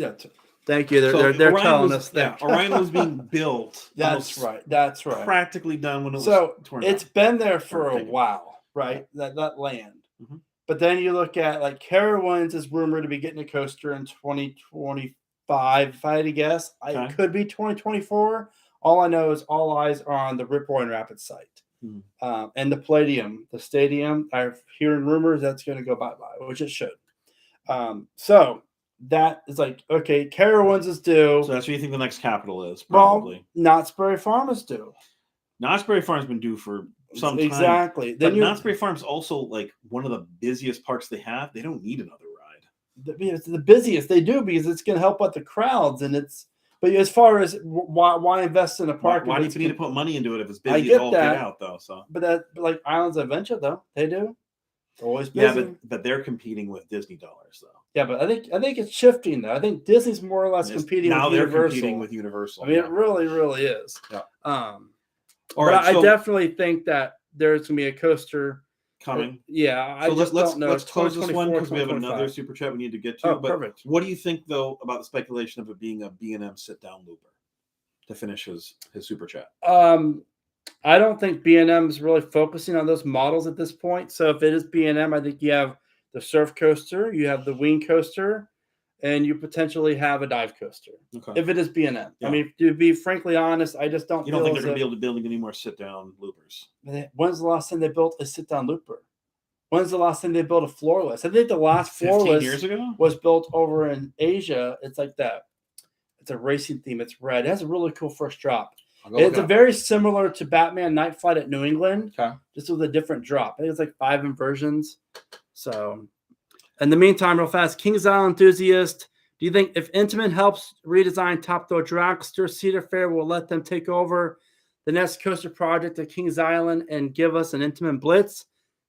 you. They're telling us that Orion was being built. That's right. Practically done when it was. So torn it's down. been there for a while, right? That land. Mm-hmm. But then you look at like Carowinds is rumored to be getting a coaster in 2025. If I had to guess, it could be 2024. All I know is all eyes are on the Rip Roaring Rapids site. Mm-hmm. And the Palladium, the stadium. I'm hearing rumors that's going to go bye-bye, which it should. So that is like, okay, Carowinds is due. So that's what you think the next capital is, probably. Well, Knott's Berry Farm is due. Knott's Berry Farm's been due for some time. Exactly. But Knott's Berry Farm's also like one of the busiest parks they have. They don't need another ride. It's the busiest they do because it's going to help out the crowds, and it's. But as far as why invest in a park? Why do you need to put money into it if it's busy as all get out, though? So, but like Islands of Adventure, though, they do. Always busy. Yeah, but they're competing with Disney dollars, though. Yeah, but I think it's shifting though. I think Disney's more or less competing with Universal. Now they're competing with Universal. I mean, it really is. Yeah. All right, I definitely think that there's gonna be a coaster coming. Yeah, so let's close this one because we have another super chat we need to get to. Oh, perfect. What do you think though about the speculation of it being a B&M sit down looper to finish his super chat? I don't think B&M is really focusing on those models at this point. So if it is B&M, I think you have the surf coaster, you have the wing coaster, and you potentially have a dive coaster. Okay. If it is B&M. Yeah. I mean, to be frankly honest, I just don't. You don't think they're going to be able to build any more sit-down loopers? When's the last time they built a sit-down looper? When's the last time they built a floorless? I think the last floorless years ago was built over in Asia. It's like that. It's a racing theme. It's red. It has a really cool first drop. It's very similar to Batman Night Flight at New England, just with a different drop. I think it's like 5 inversions. So, in the meantime, real fast, Kings Island enthusiast, do you think if Intamin helps redesign Top Throw Dragster, Cedar Fair will let them take over the next coaster project at Kings Island and give us an Intamin Blitz?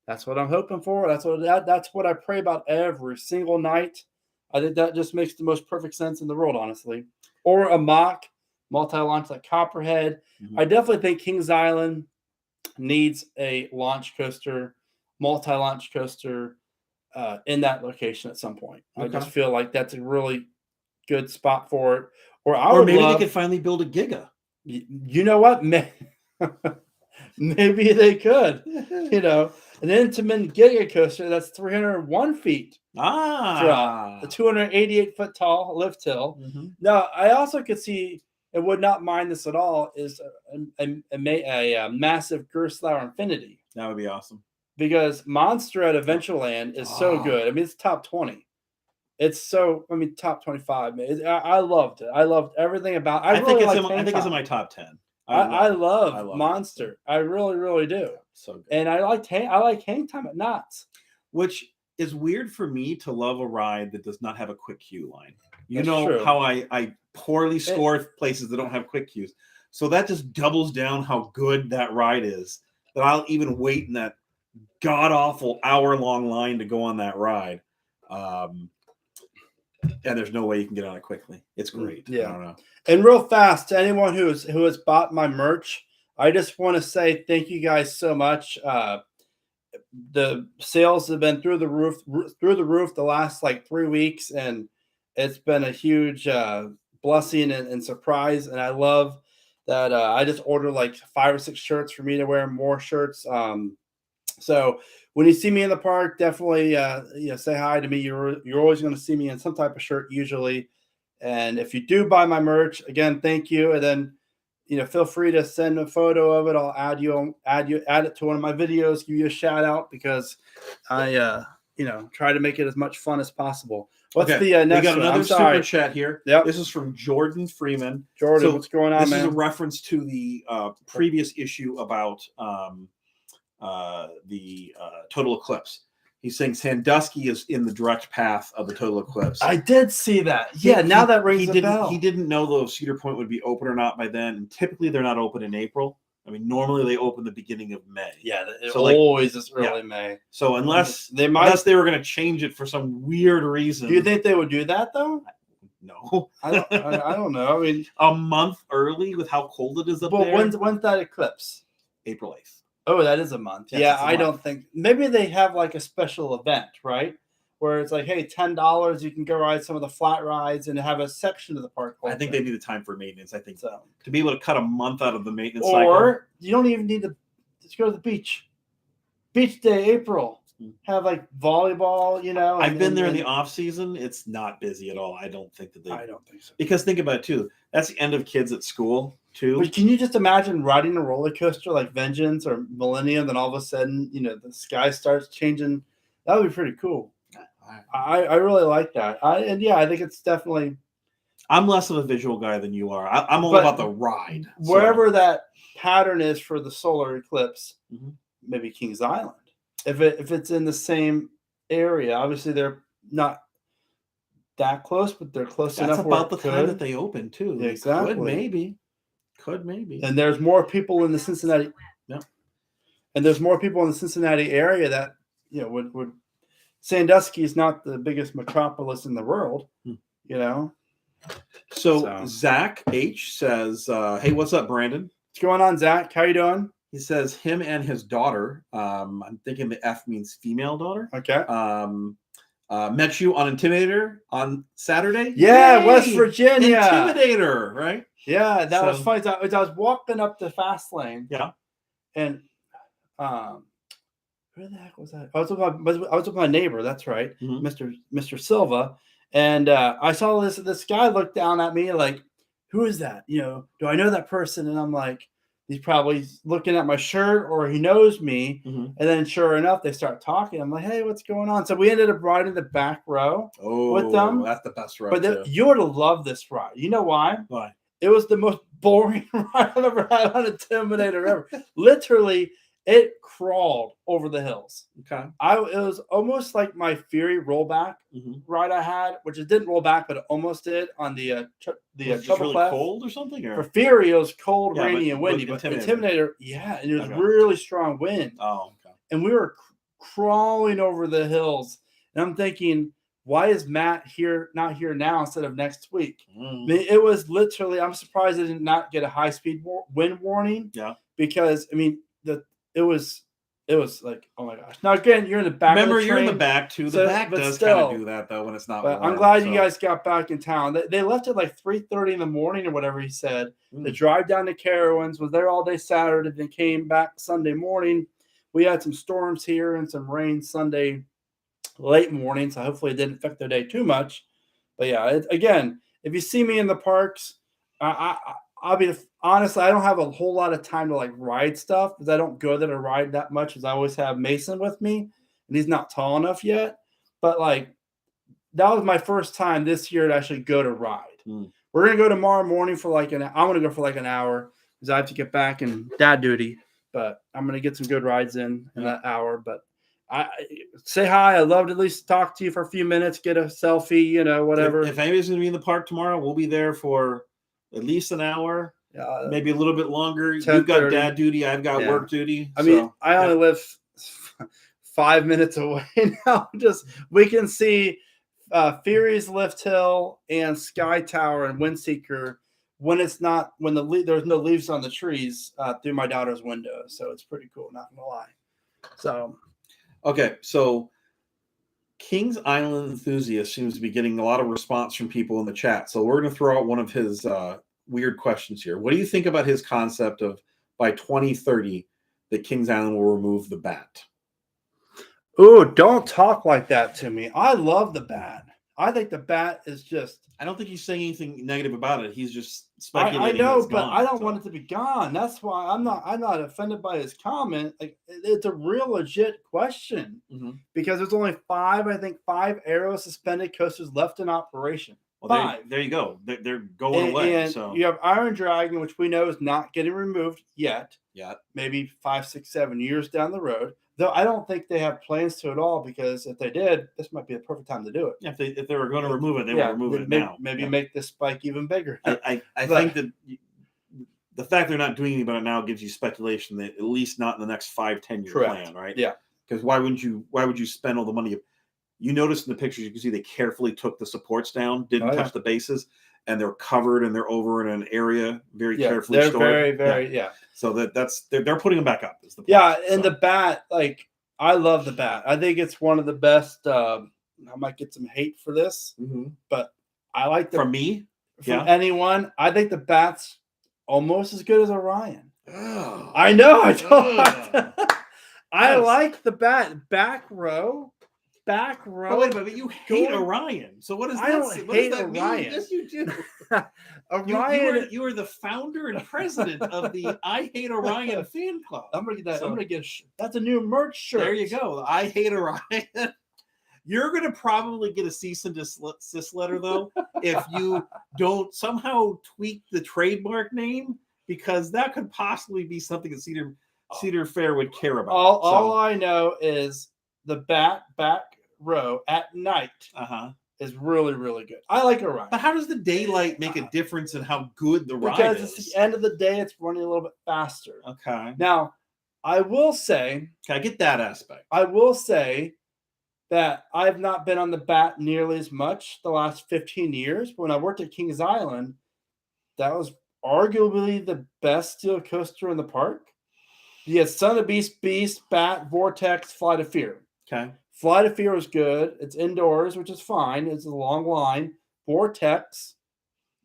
That's what I'm hoping for. That's what I pray about every single night. I think that just makes the most perfect sense in the world, honestly. Or a mock multi-launch like Copperhead. Mm-hmm. I definitely think Kings Island needs a launch coaster, multi-launch coaster in that location at some point. Okay. I just feel like that's a really good spot for it. Or maybe they could finally build a Giga. You know what? Maybe they could. An Intamin Giga coaster that's 301 feet. Drop, a 288-foot tall lift hill. Mm-hmm. Now, I also could see and would not mind this at all is a massive Gerstlauer Infinity. That would be awesome. Because Monster at Adventureland is so good. I mean, it's top 20. Top 25. I loved it. I loved everything about it. I think it's in my top 10. I love Monster. I really, really do. So good. And I like Hang Time at Knott's. Which is weird for me to love a ride that does not have a quick queue line. That's true. How I poorly score places that don't have quick queues. So that just doubles down how good that ride is. That I'll even wait in that god awful hour-long line to go on that ride. And there's no way you can get on it quickly. It's great. Yeah. I don't know. And real fast, to anyone who has bought my merch, I just want to say thank you guys so much. The sales have been through the roof the last like 3 weeks, and it's been a huge blessing and surprise. And I love that I just ordered like 5 or 6 shirts for me to wear, more shirts. So when you see me in the park, definitely say hi to me. You're always going to see me in some type of shirt usually. And if you do buy my merch, again, thank you. And then feel free to send a photo of it. I'll add it to one of my videos, give you a shout out, because I try to make it as much fun as possible. What's the next we got one? another I'm sorry. super chat here. Yep. This is from Jordan Freeman. Jordan, what's going on, this man? This is a reference to the previous issue about the total eclipse. He's saying Sandusky is in the direct path of the total eclipse. I did see that. Yeah, now that rings a bell. He didn't know though if Cedar Point would be open or not by then. And typically they're not open in April. I mean, normally they open the beginning of May. Yeah, it always is early May. So unless they were going to change it for some weird reason. Do you think they would do that though? No, I don't know. I mean, a month early with how cold it is up there. When's that eclipse? April 8th. Oh, that is a month. Yes, yeah, I don't think. Maybe they have like a special event, right? Where it's like, hey, $10, you can go ride some of the flat rides and have a section of the park open. I think they need the time for maintenance. I think so. To be able to cut a month out of the maintenance or cycle. You don't even need to just go to the beach. Beach day, April. Have like volleyball, I've been there in the off season. It's not busy at all. I don't think that I don't think so. Because think about it too. That's the end of kids at school too. But can you just imagine riding a roller coaster like Vengeance or Millennium, then all of a sudden, the sky starts changing? That would be pretty cool. I really like that. I think it's definitely. I'm less of a visual guy than you are. I'm all about the ride. Wherever that pattern is for the solar eclipse, maybe Kings Island. If it's in the same area, obviously they're not that close, but they're close enough. That's about the time that they open too. Yeah, exactly. Could maybe. And there's more people in the Cincinnati. Yeah. And there's more people in the Cincinnati area that would. Sandusky is not the biggest metropolis in the world, So Zach H says, "Hey, what's up, Brandon? What's going on, Zach? How you doing?" He says him and his daughter. I'm thinking the F means female daughter. Okay. Met you on Intimidator on Saturday. Yeah, Yay! West Virginia. Intimidator, right? Yeah, that was funny. I was walking up the fast lane. Yeah. And where the heck was that? I was with my neighbor. That's right, Mr. Silva. And I saw this guy look down at me like, "Who is that? Do I know that person?" And I'm like, he's probably looking at my shirt or he knows me. And then sure enough, they start talking. I'm like, "Hey, what's going on?" So we ended up riding the back row with them. That's the best ride. But you would have loved this ride. You know why? Why? It was the most boring ride I've ever had on Intimidator ever. Literally, it crawled over the hills. Okay. It was almost like my Fury rollback ride I had, which it didn't roll back, but it almost did on the was it Trouble really Class. cold or something? Or? For Fury, it was cold, Yeah, rainy, and windy. But Intimidator, and it was really strong wind. Oh, okay. And we were crawling over the hills, and I'm thinking, why is Matt not here now instead of next week? I mean, it was literally. I'm surprised I did not get a high speed wind warning. Yeah. Because I mean it was like, oh my gosh. Now again, you're in the back. Remember, of the you're in train, the back too. The back does kind of do that though when it's not. But warm, I'm glad you guys got back in town. They left at like 3:30 in the morning or whatever he said. The drive down to Carowinds, was there all day Saturday. Then came back Sunday morning. We had some storms here and some rain Sunday late morning, so hopefully it didn't affect their day too much. But yeah, again, if you see me in the parks, I'll be honestly, I don't have a whole lot of time to like ride stuff because I don't go there to ride that much. Because I always have Mason with me, and he's not tall enough yet. But like, that was my first time this year to actually go to ride. We're gonna go tomorrow morning for like I'm gonna go for like an hour because I have to get back in dad duty. But I'm gonna get some good rides in that hour. But I say hi. I'd love to at least talk to you for a few minutes, get a selfie, whatever. If anybody's gonna be in the park tomorrow, we'll be there for at least an hour. maybe a little bit longer. 10:30. You've got dad duty. I've got Yeah. work duty. I mean, I only live 5 minutes away now. We can see Fury's Lift Hill and Sky Tower and Windseeker when there's no leaves on the trees through my daughter's window. So it's pretty cool, not gonna lie. So okay, so Kings Island enthusiast seems to be getting a lot of response from people in the chat. So we're going to throw out one of his weird questions here. What do you think about his concept of by 2030 that Kings Island will remove the bat? Ooh, don't talk like that to me. I love the bat. I think the bat is just. I don't think he's saying anything negative about it. He's just speculating. I know, but I don't want it to be gone. That's why I'm not offended by his comment. Like, it's a real legit question because there's only five Aero suspended coasters left in operation. Well, there you go. They're going away. And so you have Iron Dragon, which we know is not getting removed yet. Yeah. Maybe 5, 6, 7 years down the road. Though I don't think they have plans to at all, because if they did, this might be the perfect time to do it. Yeah, if they were going to remove it, they would remove it now. Maybe make this spike even bigger. I think that the fact they're not doing anything about it now gives you speculation that at least not in the next 5-10 year plan, right? Yeah. Because why would you spend all the money? You notice in the pictures, you can see they carefully took the supports down, didn't touch the bases, and they're covered and they're over in an area very carefully stored. They're very. So they're putting them back up. Is the point. Yeah, and the bat, like, I love the bat. I think it's one of the best. I might get some hate for this, but I like from me, from anyone. I think the bat's almost as good as Orion. Oh. I know. I like the bat. Back row. Oh, wait a minute, you hate Orion. So what does that Orion. mean? Yes, you do. Orion. You are the founder and president of the I Hate Orion fan club. I'm gonna get that. I'm gonna get. That's a new merch shirt. There you go. I Hate Orion. You're gonna probably get a cease and desist letter though if you don't somehow tweak the trademark name, because that could possibly be something that Cedar Fair would care about. All I know is the back row at night is really, really good. I like Orion. But how does the daylight make a difference in how good the ride is? Because it's the end of the day, it's running a little bit faster. Okay. Now, I will say... I get that aspect. I will say that I've not been on the bat nearly as much the last 15 years. But when I worked at Kings Island, that was arguably the best steel coaster in the park. You had Son of Beast, Bat, Vortex, Flight of Fear. Okay. Flight of Fear is good. It's indoors, which is fine. It's a long line. Vortex.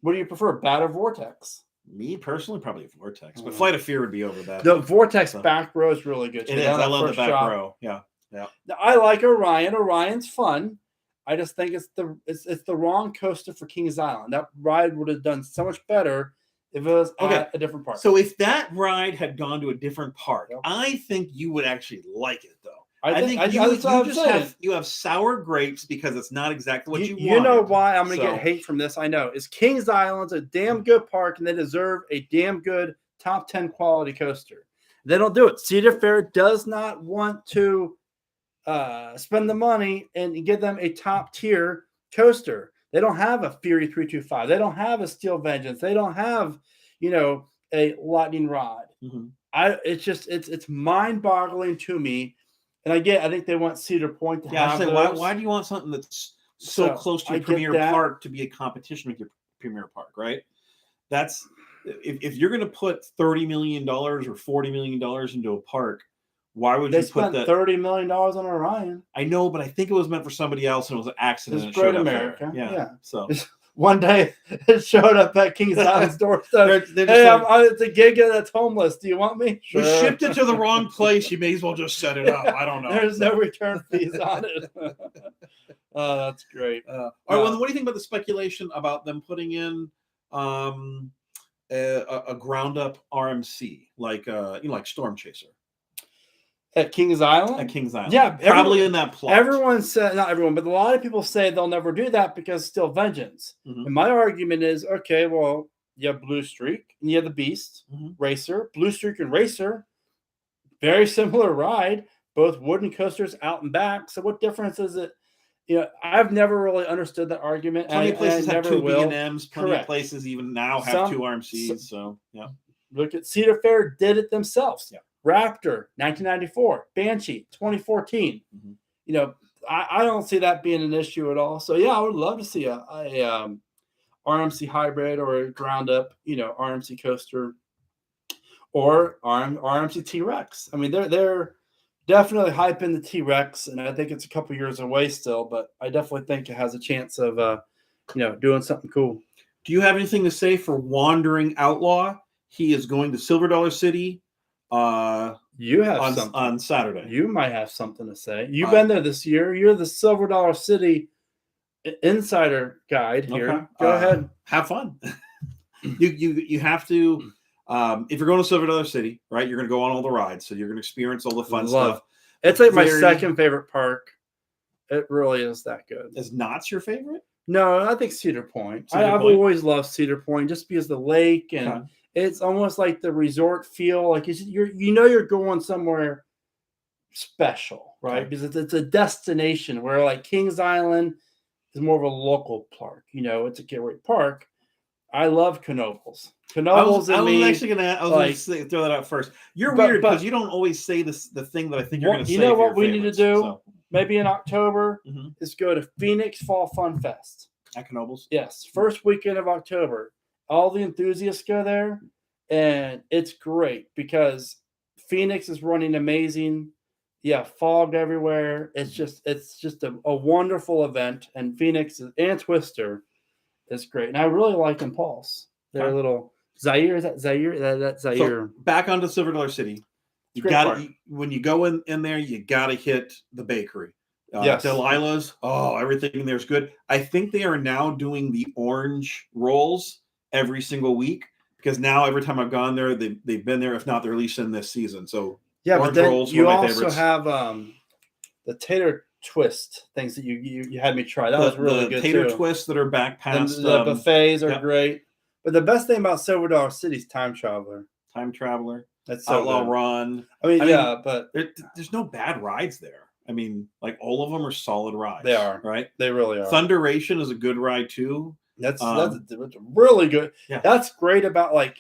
What do you prefer, Bat or Vortex? Me personally, probably Vortex. But Flight of Fear would be over that. The Vortex back row is really good. It is. I love the back row. Yeah. Now, I like Orion. Orion's fun. I just think it's the wrong coaster for Kings Island. That ride would have done so much better if it was at a different park. So if that ride had gone to a different park, I think you would actually like it, though. I think you have sour grapes because it's not exactly what you want. You know why I'm going to get hate from this? I know. Is Kings Island's a damn good park, and they deserve a damn good top 10 quality coaster. They don't do it. Cedar Fair does not want to spend the money and give them a top tier coaster. They don't have a Fury 325. They don't have a Steel Vengeance. They don't have, a lightning rod. It's mind-boggling to me. And I think they want Cedar Point to have those. Why do you want something that's so close to a premier park to be a competition with your premier park, right? That's if you're going to put $30 million or $40 million into a park, why would you put that? $30 million on Orion. I know, but I think it was meant for somebody else, and it was an accident. It's Great America. Yeah. So one day it showed up at Kings Island's doorstep. It's a giga that's homeless. Do you want me? Sure. We shipped it to the wrong place. You may as well just set it up. I don't know. There's no return fees on it. Oh, that's great. All right. Well, what do you think about the speculation about them putting in a ground up RMC like Storm Chaser? At Kings Island? At Kings Island. Yeah. Probably in that plot. Everyone said, not everyone, but a lot of people say they'll never do that because Steel Vengeance. And my argument is, okay, well, you have Blue Streak and you have the Beast, Racer. Blue Streak and Racer, very similar ride, both wooden coasters out and back. So what difference is it I've never really understood that argument. Plenty of places have never 2 will. B&Ms. Plenty Correct. of places even now have 2 RMCs. So yeah. Look at Cedar Fair did it themselves. Yeah. Raptor 1994, Banshee 2014. I don't see that being an issue at all. So yeah, I would love to see a RMC hybrid or a ground up, RMC coaster or RMC T-Rex. I mean, they're definitely hyping the T-Rex, and I think it's a couple years away still, but I definitely think it has a chance of doing something cool. Do you have anything to say for Wandering Outlaw? He is going to Silver Dollar City. You have something on Saturday. You might have something to say. You've been there this year. You're the Silver Dollar City insider guide here. Okay. Go ahead. Have fun. You have to. If you're going to Silver Dollar City, right, you're going to go on all the rides, so you're going to experience all the fun stuff. It's like my second favorite park. It really is that good. Is Knott's your favorite? No, I think Cedar Point. I've always loved Cedar Point just because the lake and it's almost like the resort feel. Like you're going somewhere special, right? Okay. Because it's a destination where like Kings Island is more of a local park. It's a gateway park. I love Knoebels. I was actually going to throw that out first. You're weird because you don't always say the thing that I think you're going to say. You know what we need to do? So. Maybe in October is go to Phoenix Fall Fun Fest. At Knoebels? Yes. First weekend of October. All the enthusiasts go there, and it's great because Phoenix is running amazing. Yeah, fog everywhere. It's just a wonderful event, and Phoenix and Twister is great. And I really like Impulse. Their little Zaire. Is that Zaire? That's Zaire. So back onto Silver Dollar City. When you go in there, you gotta hit the bakery. Yes. Delilah's. Oh, everything in there is good. I think they are now doing the orange rolls every single week because now every time I've gone there, they've been there. If not, they're releasing this season. So yeah, orange but then rolls you were my also favorites. have the tater twist things that you had me try. That was really good tater too. Twists that are back past the buffets are great. But the best thing about Silver Dollar City is Time Traveler. That's so Outlaw Run. I mean, but there's no bad rides there. I mean, like all of them are solid rides. They are, right? They really are. Thunderation is a good ride too. That's really good. Yeah. That's great about like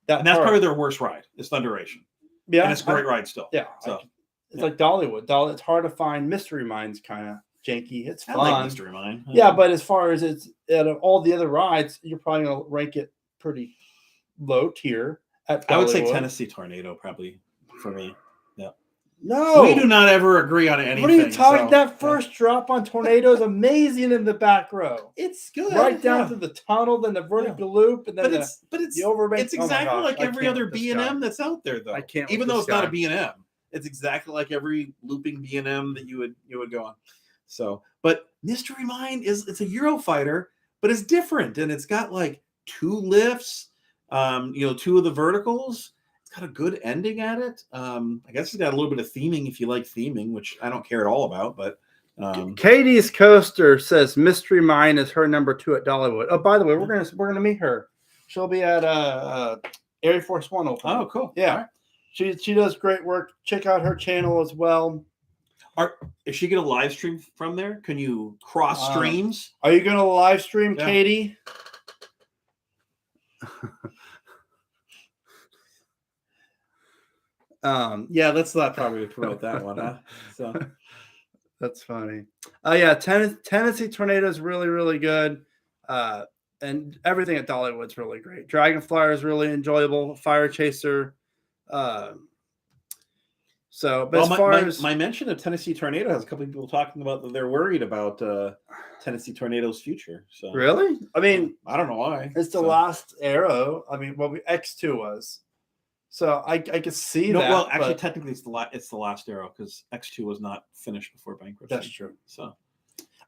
that. And that's probably their worst ride is Thunderation. Yeah, and it's a great ride still. Yeah, so it's like Dollywood. It's hard to find. Mystery Mine's kind of janky. It's fun. I like Mystery Mine. Yeah, but as far as it's out of all the other rides, you're probably gonna rank it pretty low tier. I would say Tennessee Tornado probably for me. Yeah. No, we do not ever agree on anything. What are you talking? That first drop on Tornado is amazing in the back row. It's good, right down to the tunnel, then the vertical loop, and then it's the overbank. It's exactly like every other B&M that's out there, though. I can't, even though it's not a B&M. It's exactly like every looping B&M that you would go on. So, but Mystery Mine it's a Eurofighter, but it's different, and it's got like 2 lifts. 2 of the verticals. It's got a good ending at it. I guess it's got a little bit of theming if you like theming, which I don't care at all about. But Katie's Coaster says Mystery Mine is her number 2 at Dollywood. Oh, by the way, we're gonna meet her. She'll be at Arie Force One opening. Oh, cool. Yeah, right. She does great work. Check out her channel as well. Is she gonna live stream from there? Can you cross streams? Are you gonna live stream, Katie? Let's not probably promote that one, huh? So that's funny. Tennessee Tornado is really, really good. And everything at Dollywood's really great. Dragonflyer is really enjoyable. Fire Chaser. But as far as my mention of Tennessee Tornado has a couple of people talking about that they're worried about Tennessee Tornado's future. So really, I mean, I don't know why. It's the last arrow. I mean, X2 was. So I could see that. Well, actually, technically, it's the last arrow because X2 was not finished before bankruptcy. That's true. So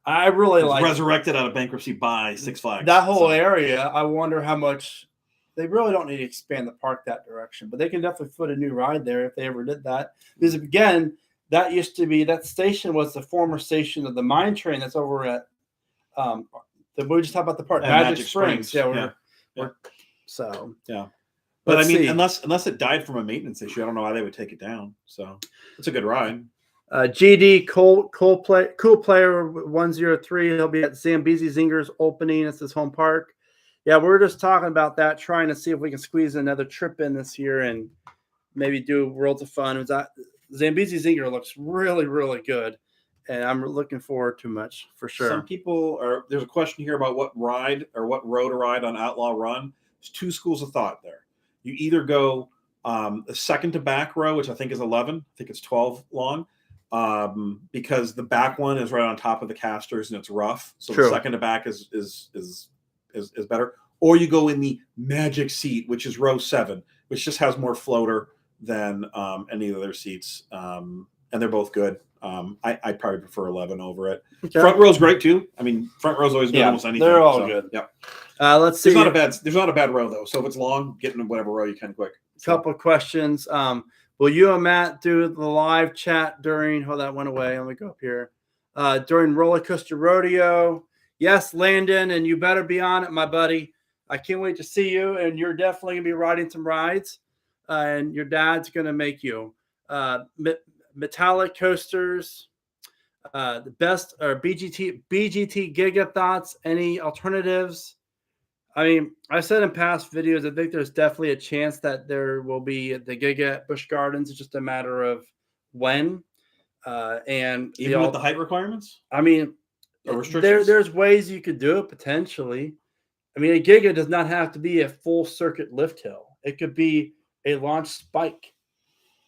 I really like resurrected out of bankruptcy by Six Flags. That whole area. I wonder how much. They really don't need to expand the park that direction, but they can definitely put a new ride there if they ever did that. Because again, that used to be that station was the former station of the mine train that's over at we just talked about the park Magic Springs. Yeah. But I mean, unless it died from a maintenance issue, I don't know why they would take it down. So it's a good ride. GD cool player 103. He'll be at Zambezi Zingers opening. It's his home park. Yeah, we're just talking about that, trying to see if we can squeeze another trip in this year and maybe do Worlds of Fun. Zambezi Zinger looks really, really good, and I'm looking forward to much for sure. Some people are. There's a question here about what ride or what row to ride on Outlaw Run. There's two schools of thought there. You either go the second to back row, which I think is 11. I think it's 12 long. Because the back one is right on top of the casters and it's rough, so True. The second to back is better. Or you go in the magic seat, which is row 7, which just has more floater than any of the other seats, and they're both good. I probably prefer 11 over it. Okay. Front row's great too. I mean, front row's always good. Almost anything. They're all good. Yeah. Let's see. There's not a bad row though. So if it's long, get in whatever row you can quick. Couple of questions. Will you and Matt do the live chat during? Oh, that went away. Let me go up here. During Roller Coaster Rodeo. Yes, Landon, and you better be on it, my buddy. I can't wait to see you, and you're definitely gonna be riding some rides, and your dad's gonna make you metallic coasters. The best or BGT Giga thoughts. Any alternatives? I mean, I said in past videos, I think there's definitely a chance that there will be the Giga at Busch Gardens. It's just a matter of when. And even with the height requirements? I mean, there's ways you could do it potentially. I mean, a Giga does not have to be a full circuit lift hill. It could be a launch spike.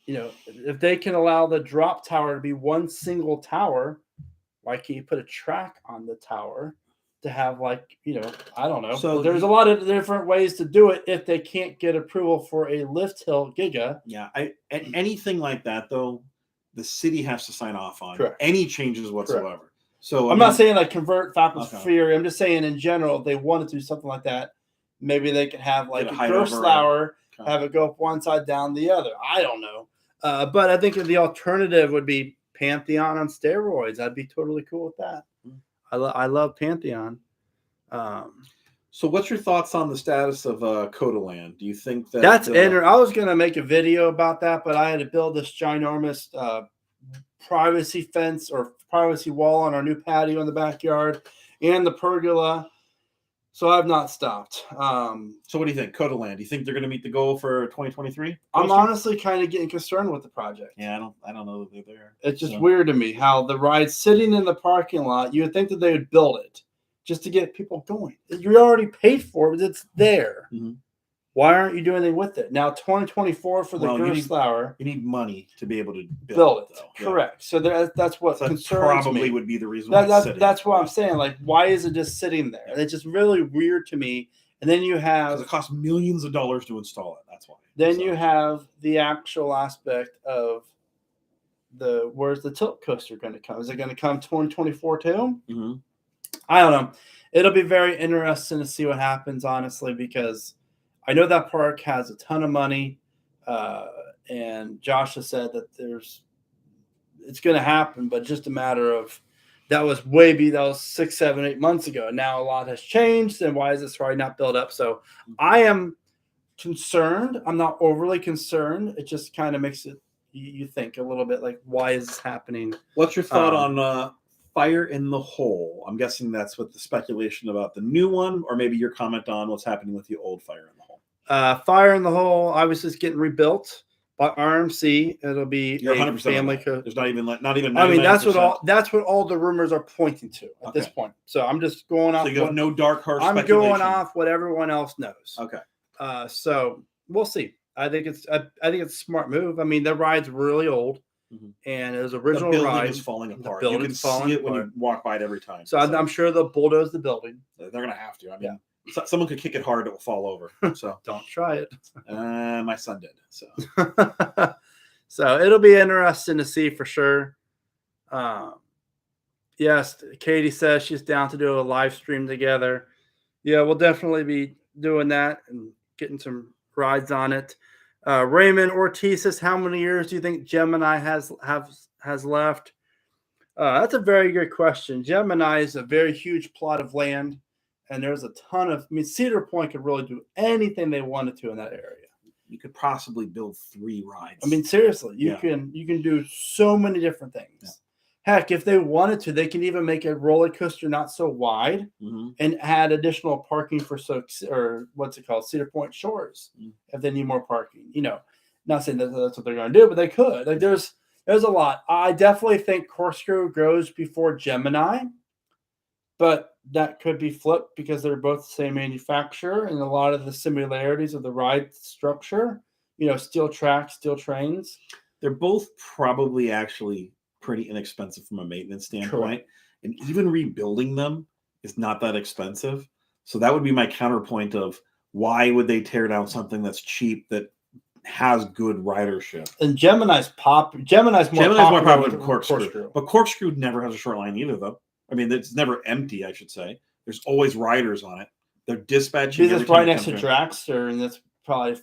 You know, if they can allow the drop tower to be one single tower, why can't you put a track on the tower? To have I don't know. So there's a lot of different ways to do it if they can't get approval for a lift hill Giga. Yeah, anything like that though, the city has to sign off on. Correct. Any changes whatsoever. Correct. So I'm not saying convert Falcon's Fury. I'm just saying in general, if they wanted to do something like that, maybe they could have a Gerstlauer, have it go up one side, down the other. I don't know. But I think the alternative would be Pantheon on steroids. I'd be totally cool with that. I love Pantheon. So what's your thoughts on the status of Codaland? Do you think that's I was going to make a video about that, but I had to build this ginormous privacy fence or privacy wall on our new patio in the backyard and the pergola. So I've not stopped. So what do you think, Codaland? Do you think they're going to meet the goal for 2023? I'm honestly kind of getting concerned with the project. Yeah, I don't know that they're there. It's just weird to me how the ride's sitting in the parking lot. You would think that they would build it just to get people going. You already paid for it. It's there. Mm-hmm. Why aren't you doing anything with it? Now, 2024 for the Gerstlauer. You need money to be able to build it. Though. Correct. Yeah. So that's what concerns probably me. Would be the reason why it's sitting. That's what I'm saying. Why is it just sitting there? It's just really weird to me. And then you have... Because it costs millions of dollars to install it. That's why. Then you have the actual aspect of where's the tilt coaster going to come? Is it going to come 2024 too? Mm-hmm. I don't know. It'll be very interesting to see what happens, honestly, because I know that park has a ton of money, and Josh has said that it's going to happen, but just a matter of that was 6, 7, 8 months ago. Now a lot has changed, and why is this already not built up? So I am concerned. I'm not overly concerned. It just kind of makes it you think a little bit why is this happening? What's your thought on Fire in the Hole? I'm guessing that's what the speculation about the new one, or maybe your comment on what's happening with the old Fire in the Hole. Fire in the Hole, obviously, is getting rebuilt by RMC. It'll be You're 100% family. There's not even. I mean, that's what all the rumors are pointing to at this point. So I'm just going off. So you got no dark horse. I'm going off what everyone else knows. Okay. So we'll see. I think it's a smart move. I mean, the ride's really old. Mm-hmm. And it was original the ride. Is falling apart. You can see it when you walk by it every time. So I'm sure they'll bulldoze the building. They're going to have to. I mean, someone could kick it hard; it will fall over. So don't try it. My son did. So, so it'll be interesting to see for sure. Yes, Katie says she's down to do a live stream together. Yeah, we'll definitely be doing that and getting some rides on it. Raymond Ortiz says, how many years do you think Gemini has left? That's a very good question. Gemini is a very huge plot of land, and there's a ton of. I mean, Cedar Point could really do anything they wanted to in that area. you could possibly build 3 rides. I mean, seriously, you Yeah. can do so many different things. Yeah. Heck, if they wanted to, they can even make a roller coaster not so wide and add additional parking for or what's it called, Cedar Point Shores, if they need more parking. You know, not saying that that's what they're going to do, but they could. Like, there's a lot. I definitely think Corkscrew goes before Gemini, but that could be flipped because they're both the same manufacturer and a lot of the similarities of the ride structure. You know, steel tracks, steel trains. They're both probably actually pretty inexpensive from a maintenance standpoint. Correct. And even rebuilding them is not that expensive. So that would be my counterpoint of why would they tear down something that's cheap that has good ridership? And Gemini's more popular than Corkscrew. But Corkscrew never has a short line either, though. I mean, it's never empty, I should say. There's always riders on it. They're dispatching. Because it's right next to Dragster, and that's probably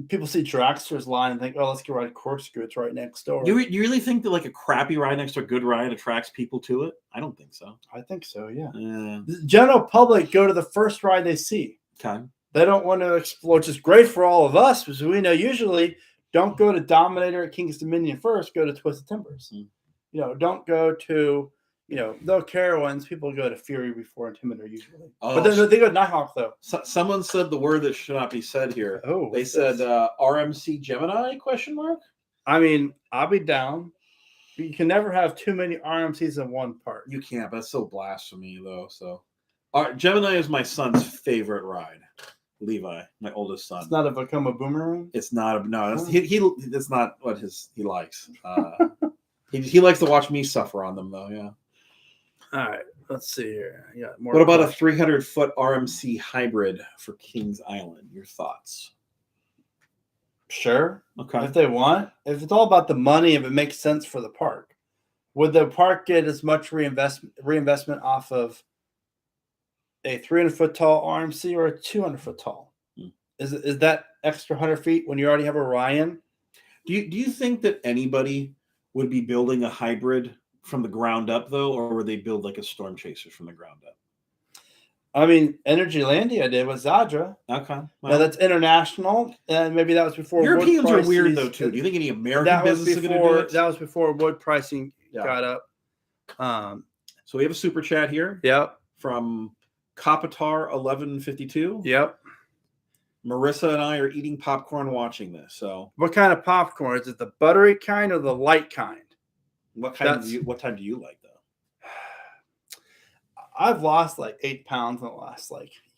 people see Dragster's line and think, "Oh, let's go ride Corkscrew." It's right next door. You really think that like a crappy ride next to a good ride attracts people to it? I don't think so. I think so. Yeah. The general public go to the first ride they see. Okay. They don't want to explore, which is great for all of us, because we know usually don't go to Dominator at King's Dominion first. Go to Twisted Timbers. You know, don't go to. You know, though Carowinds, people go to Fury before Intimidator usually. But then they go to Nighthawk, though. Someone said the word that should not be said here. Oh, they said RMC Gemini ? I mean, I'll be down. You can never have too many RMCs in one part. You can't. That's so blasphemy, though. So, Gemini is my son's favorite ride. Levi, my oldest son. It's not a Vekoma Boomerang. It's not. That's not what he likes. He likes to watch me suffer on them, though. Yeah. All right, let's see here. Yeah. What about a 300-foot RMC hybrid for Kings Island? Your thoughts? Sure. Okay. If they want, if it's all about the money, if it makes sense for the park, would the park get as much reinvestment off of a 300-foot tall RMC or a 200-foot tall? Is that extra 100 feet when you already have a Ryan? Do you think that anybody would be building a hybrid from the ground up, though, or would they build like a Storm Chaser from the ground up? I mean, Energylandia did with Zadra. Okay. Well, now that's international, and maybe that was before Europeans wood are weird, though, too. Do you think any American business is going to do it? That was before wood pricing got up. So we have a super chat here. Yep. From Kopitar 1152. Yep. Marissa and I are eating popcorn watching this. So, what kind of popcorn? Is it the buttery kind or the light kind? What kind do you like, though? I've lost like 8 pounds in the last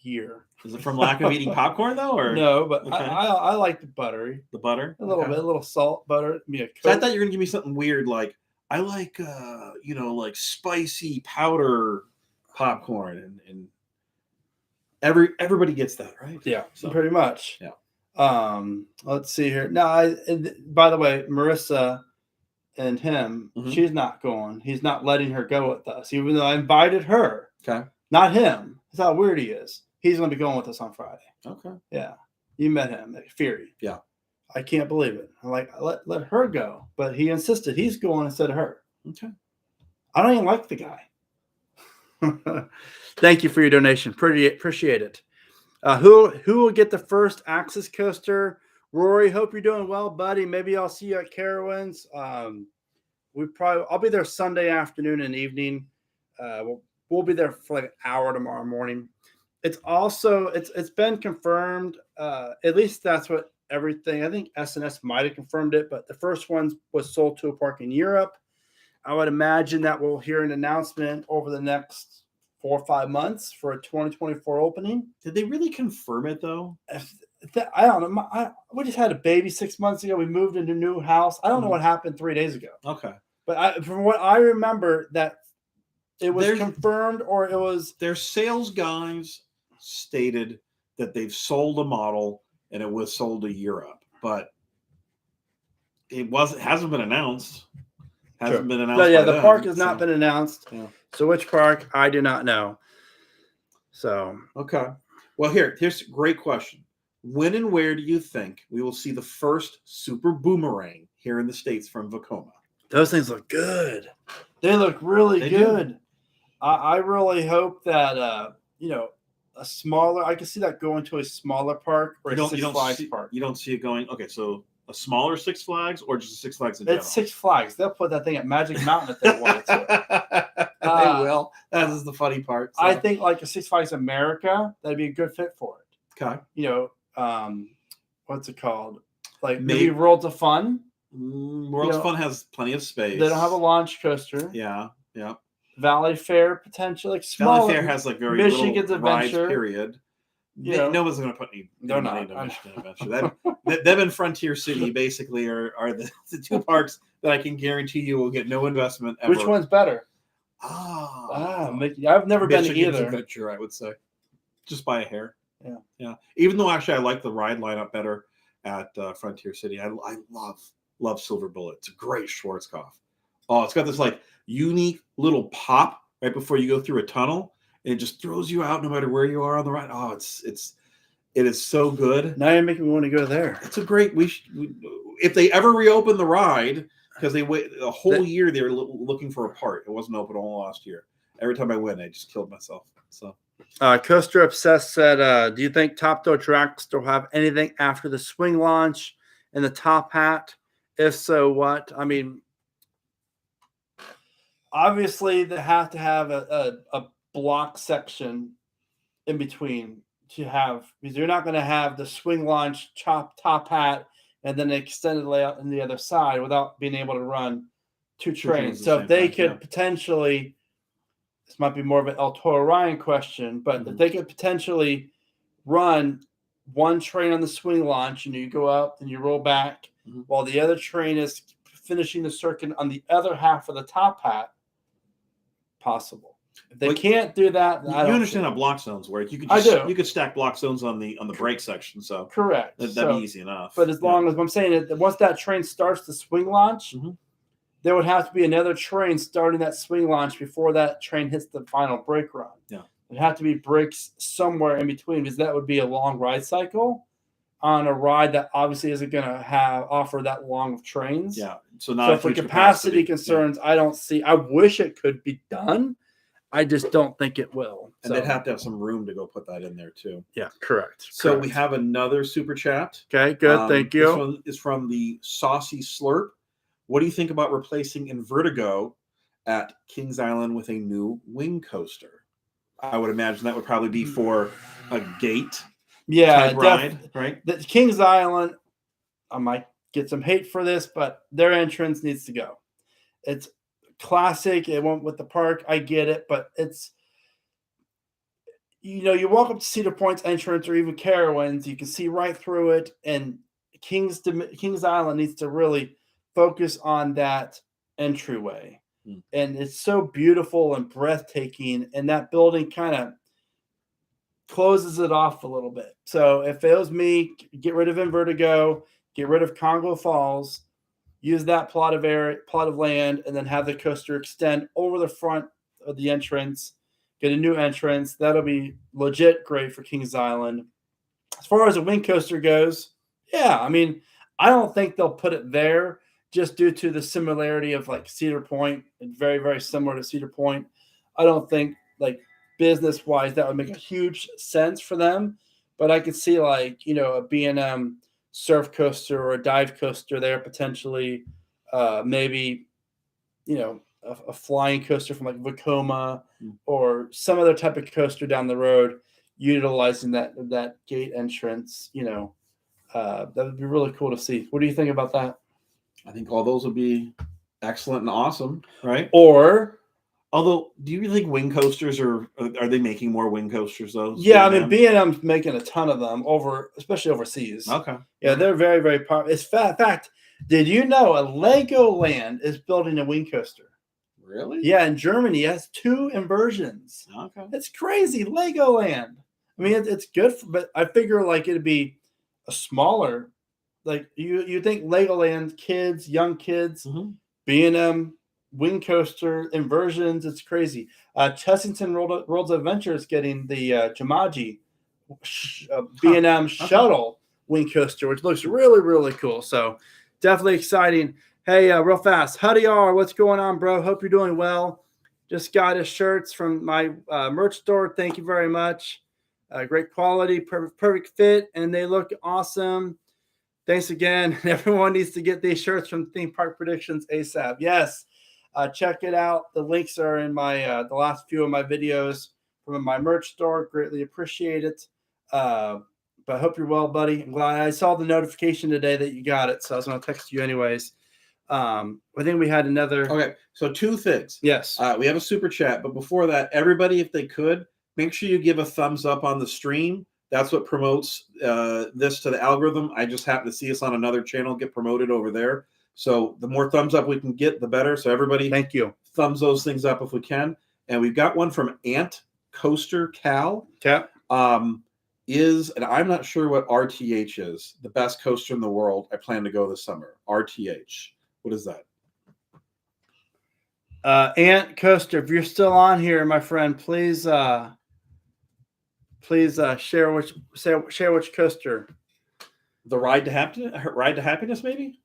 year. Is it from lack of eating popcorn, though, or no? But okay. I like the buttery. The butter, a little bit, a little salt, butter. So I thought you were gonna give me something weird, like I like like spicy powder popcorn, and everybody gets that, right? Yeah, so pretty much. Yeah. Let's see here. No, by the way, Marissa and him, she's not going. He's not letting her go with us, even though I invited her. Okay. Not him. That's how weird he is. He's going to be going with us on Friday. Okay. Yeah. You met him at Fury. Yeah. I can't believe it. I'm like, let her go. But he insisted he's going instead of her. Okay. I don't even like the guy. Thank you for your donation. Appreciate it. Who will get the first Axis coaster? Rory, hope you're doing well, buddy. Maybe I'll see you at Carowinds. I'll be there Sunday afternoon and evening. We'll be there for like an hour tomorrow morning. It's been confirmed. At least that's what everything. I think SNS might have confirmed it, but the first one was sold to a park in Europe. I would imagine that we'll hear an announcement over the next 4 or 5 months for a 2024 opening. Did they really confirm it though? I don't know. We just had a baby 6 months ago. We moved into a new house. I don't know what happened 3 days ago. Okay. But from what I remember, that it was confirmed, or it was their sales guys stated that they've sold a model and it was sold to Europe, but hasn't been announced. Hasn't been announced. Yeah, the park has not been announced. Yeah. So which park? I do not know. So okay. Well, here's a great question. When and where do you think we will see the first super boomerang here in the States from Vekoma? Those things look good. They look really good. I really hope that a smaller. I can see that going to a smaller park or a Six Flags park. You don't see it going. Okay, so a smaller Six Flags or just a Six Flags in general? It's Six Flags. They'll put that thing at Magic Mountain if they want to. They will. That is the funny part. So. I think like a Six Flags America, that'd be a good fit for it. Okay. You know, what's it called? Like maybe Worlds of Fun. Worlds of Fun has plenty of space. They don't have a launch coaster. Yeah. Valley Fair potentially. Like smaller. Valley Fair has like very Michigan's little rides, Adventure. period. You know, no one's going to put any money into Michigan Adventure. Them and Frontier City basically are the two parks that I can guarantee you will get no investment ever. Which one's better? I've never been to either. Adventure, I would say, just by a hair. Yeah. Even though actually I like the ride lineup better at Frontier City. I love Silver Bullet. It's a great Schwarzkopf. Oh, it's got this like unique little pop right before you go through a tunnel. And it just throws you out no matter where you are on the ride. Oh, it is so good. Now you're making me want to go there. It's a great. If they ever reopen the ride, because they wait a whole year, they were looking for a part. It wasn't open all last year. Every time I went, I just killed myself. So, Coaster Obsessed said, "Do you think Top Thrill Dragster will have anything after the swing launch and the top hat? If so, what? I mean, obviously they have to have a block section in between to have, because you're not going to have the swing launch top hat and then an extended layout on the other side without being able to run two trains. So if they could potentially, this might be more of an El Toro Ryan question, but if they could potentially run one train on the swing launch, you go up and you roll back while the other train is finishing the circuit on the other half of the top hat, possible. If they can't do that, you understand how block zones work. You could stack block zones on the brake section. So correct. That'd be easy enough. But as long as I'm saying it, once that train starts the swing launch, there would have to be another train starting that swing launch before that train hits the final brake run. Yeah, there'd have to be brakes somewhere in between, because that would be a long ride cycle on a ride that obviously isn't going to offer that long of trains. Yeah. So for capacity concerns, I don't see. I wish it could be done. I just don't think it will. And they'd have to have some room to go put that in there too. Yeah, correct. So we have another super chat. Okay, good. Thank you. This one is from the Saucy Slurp. What do you think about replacing Invertigo at Kings Island with a new wing coaster? I would imagine that would probably be for a gate type ride, right? The Kings Island, I might get some hate for this, but their entrance needs to go. It's classic. It went with the park. I get it, but it's, you walk up to Cedar Point's entrance or even Carowinds, you can see right through it. And Kings Island needs to really focus on that entryway. And it's so beautiful and breathtaking. And that building kind of closes it off a little bit. So if it was me, get rid of Invertigo, get rid of Congo Falls, use that plot of land, and then have the coaster extend over the front of the entrance, get a new entrance. That'll be legit great for Kings Island. As far as a wing coaster goes, I mean, I don't think they'll put it there just due to the similarity of like Cedar Point, and very, very similar to Cedar Point. I don't think like business-wise that would make a huge sense for them, but I could see like, a B&M surf coaster or a dive coaster there potentially, maybe a flying coaster from like Vekoma or some other type of coaster down the road, utilizing that gate entrance. That would be really cool to see. What do you think about that? I think all those would be excellent and awesome, right? Or although, do you think wing coasters are they making more wing coasters though? Yeah, I mean B&M's making a ton of them especially overseas. Okay. Yeah, they're very, very popular. It's fact. Did you know a Legoland is building a wing coaster? Really? Yeah, in Germany, it has 2 inversions. Okay. It's crazy, Legoland. I mean, it's good, but I figure like it'd be a smaller, like you think Legoland kids, young kids, B&M wing coaster inversions. It's crazy. Chessington Worlds of Adventure is getting the Jumanji B&M shuttle wing coaster, which looks really, really cool. So definitely exciting. Hey, real fast, Huddy R, what's going on, bro? Hope you're doing well. Just got his shirts from my merch store. Thank you very much. Great quality, perfect fit, and they look awesome. Thanks again. Everyone needs to get these shirts from Theme Park Predictions ASAP. Yes, check it out. The links are in my the last few of my videos from my merch store. Greatly appreciate it. But I hope you're well, buddy. I'm glad I saw the notification today that you got it, so I was going to text you anyways. I think we had another. Okay, so 2 things. Yes. We have a super chat, but before that, everybody, if they could, make sure you give a thumbs up on the stream. That's what promotes this to the algorithm. I just happen to see us on another channel get promoted over there. So the more thumbs up we can get, the better. So everybody, thank you. Thumbs those things up if we can. And we've got one from Ant Coaster Cal. Yeah. And I'm not sure what RTH is, the best coaster in the world. I plan to go this summer. RTH. What is that? Ant Coaster, if you're still on here, my friend, please share which coaster. The Ride to Happiness, maybe?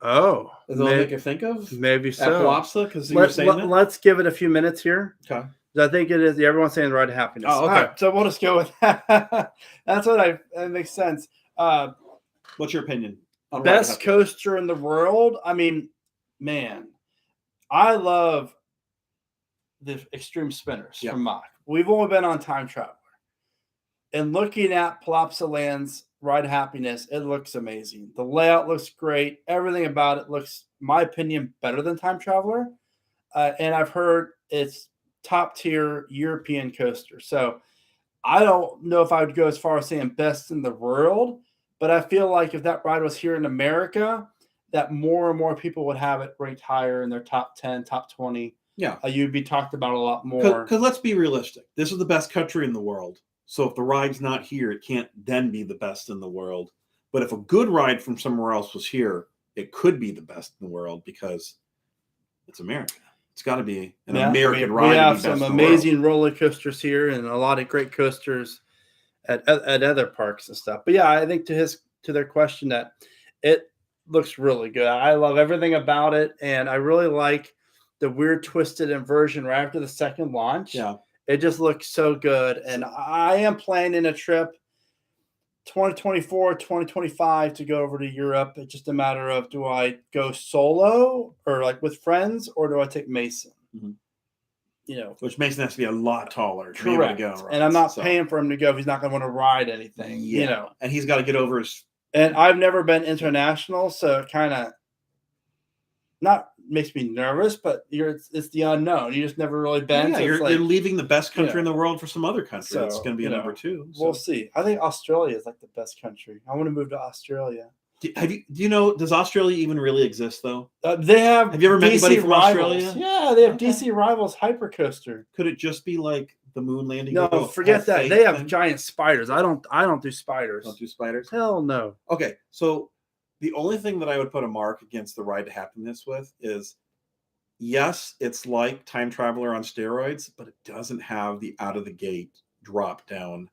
Oh. Is that what make you think of? Maybe so. Appalachia, because you were saying that? Let's give it a few minutes here. Okay. I think it is. Everyone's saying the Ride to Happiness. Oh, okay. Right, so we'll just go with that. That's what that makes sense. What's your opinion on best coaster in the world? I mean, man, I love the Extreme Spinners from Mach. We've only been on Time Traveler. And looking at Palooza Land's Ride Happiness, it looks amazing. The layout looks great. Everything about it looks, in my opinion, better than Time Traveler. And I've heard it's top tier European coaster. So I don't know if I would go as far as saying best in the world, but I feel like if that ride was here in America, that more and more people would have it ranked higher in their top 10, top 20. Yeah. You'd be talked about a lot more. Because let's be realistic. This is the best country in the world. So if the ride's not here, it can't then be the best in the world. But if a good ride from somewhere else was here, it could be the best in the world because it's America. It's got to be an American ride. We have some amazing roller coasters here and a lot of great coasters at other parks and stuff. But yeah, I think to their question that it looks really good. I love everything about it, and I really like the weird twisted inversion right after the second launch. Yeah, it just looks so good. And I am planning a trip 2024, 2025 to go over to Europe. It's just a matter of, do I go solo or like with friends, or do I take Mason? Mm-hmm. You know, which Mason has to be a lot taller to correct. be able to go. Right? And I'm not paying for him to go if he's not going to want to ride anything. Yeah. You know, and he's got to get over his. And I've never been international, so it kind of not makes me nervous, but it's the unknown. You just never really been. Yeah, so you're leaving the best country in the world for some other country. So, it's going to be a number 2. So. We'll see. I think Australia is like the best country. I want to move to Australia. Do you know? Does Australia even really exist though? They have. Have you ever met anybody from Australia? Yeah, they have DC Rivals Hypercoaster. Could it just be like the moon landing? No, forget that. They have giant spiders. I don't do spiders. Don't do spiders? Hell no. Okay, so the only thing that I would put a mark against the Ride to Happiness with is, yes, it's like Time Traveler on steroids, but it doesn't have the out of the gate drop down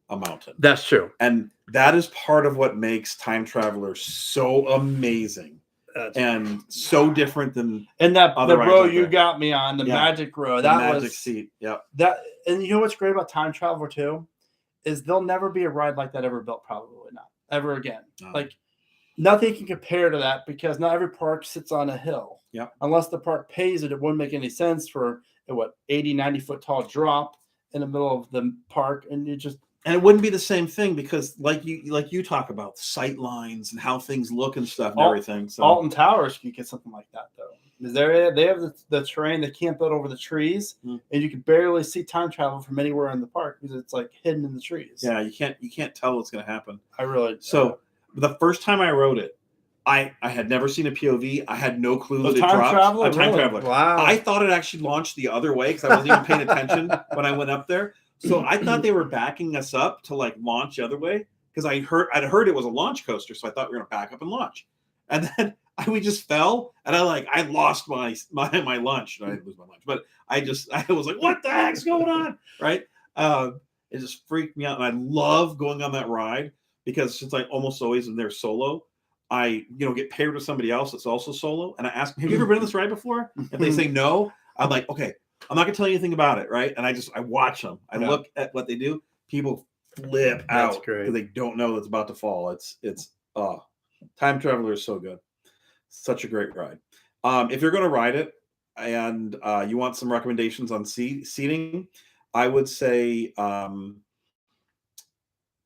a mountain. That's true. And that is part of what makes Time Traveler so amazing. And so different than the row you got me on, the magic row. That magic seat. Yeah. And you know what's great about Time Traveler too? Is there'll never be a ride like that ever built, probably not. Ever again. Oh. Like nothing can compare to that, because not every park sits on a hill. Yeah. Unless the park pays it, it wouldn't make any sense for a 80, 90 foot tall drop in the middle of the park. And it wouldn't be the same thing, because like you talk about sight lines and how things look and stuff and everything. So Alton Towers, you get something like that though. Because they have the terrain, they can't build over the trees, and you can barely see Time Travel from anywhere in the park because it's like hidden in the trees. Yeah, you can't tell what's going to happen. The first time I rode it, I had never seen a POV. I had no clue that it dropped. Time Traveler. Wow. I thought it actually launched the other way because I wasn't even paying attention when I went up there. So I thought they were backing us up to like launch the other way, because I'd heard it was a launch coaster, so I thought we were going to back up and launch. And then we just fell, and I lost my lunch. I didn't lose my lunch, but I was like, what the heck's going on? Right? It just freaked me out, and I love going on that ride, because since I almost always am there solo, I get paired with somebody else that's also solo, and I ask them, have you ever been on this ride before? If they say no, I'm like, okay, I'm not gonna tell you anything about it, right? And I watch them. I look at what they do. People flip That's out great. because they don't know it's about to fall. It's Time Traveler is so good. Such a great ride. If you're going to ride it and you want some recommendations on seating, I would say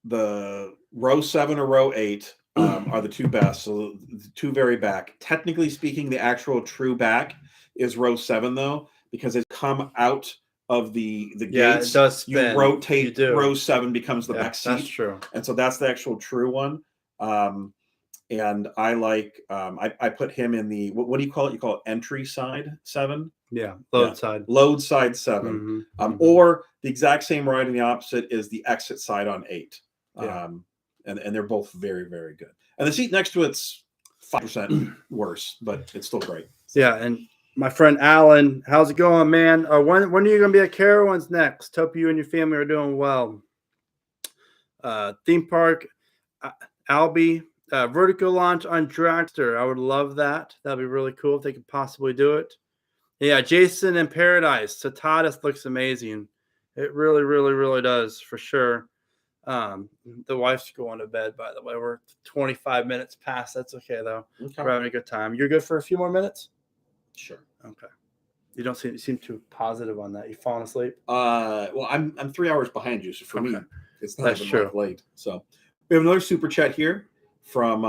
the row 7 or row 8 are the two best. So the two very back. Technically speaking, the actual true back is row 7 though, because it's come out of the gates. It does spin. You rotate. You do. Row 7 becomes the back seat. That's true. And so that's the actual true one. And I like I put him in the what do you call it? You call it entry side 7. Yeah, load side. Load side 7. Or the exact same ride in the opposite is the exit side on 8. Yeah. And they're both very, very good. And the seat next to it's 5% worse, but it's still great. Yeah, and my friend Alan, how's it going, man? When are you going to be at Carowinds next? Hope you and your family are doing well. Theme park, Albie, vertical launch on Dragster. I would love that. That'd be really cool if they could possibly do it. Yeah, Jason in Paradise. Satatis looks amazing. It really, really, really does, for sure. The wife's going to bed, by the way. We're 25 minutes past. That's okay, though. Okay. We're having a good time. You're good for a few more minutes? Sure. Okay. You don't seem too positive on that. You falling asleep? Well, I'm 3 hours behind you, so for me, it's not That's even true. like late. So we have another super chat here from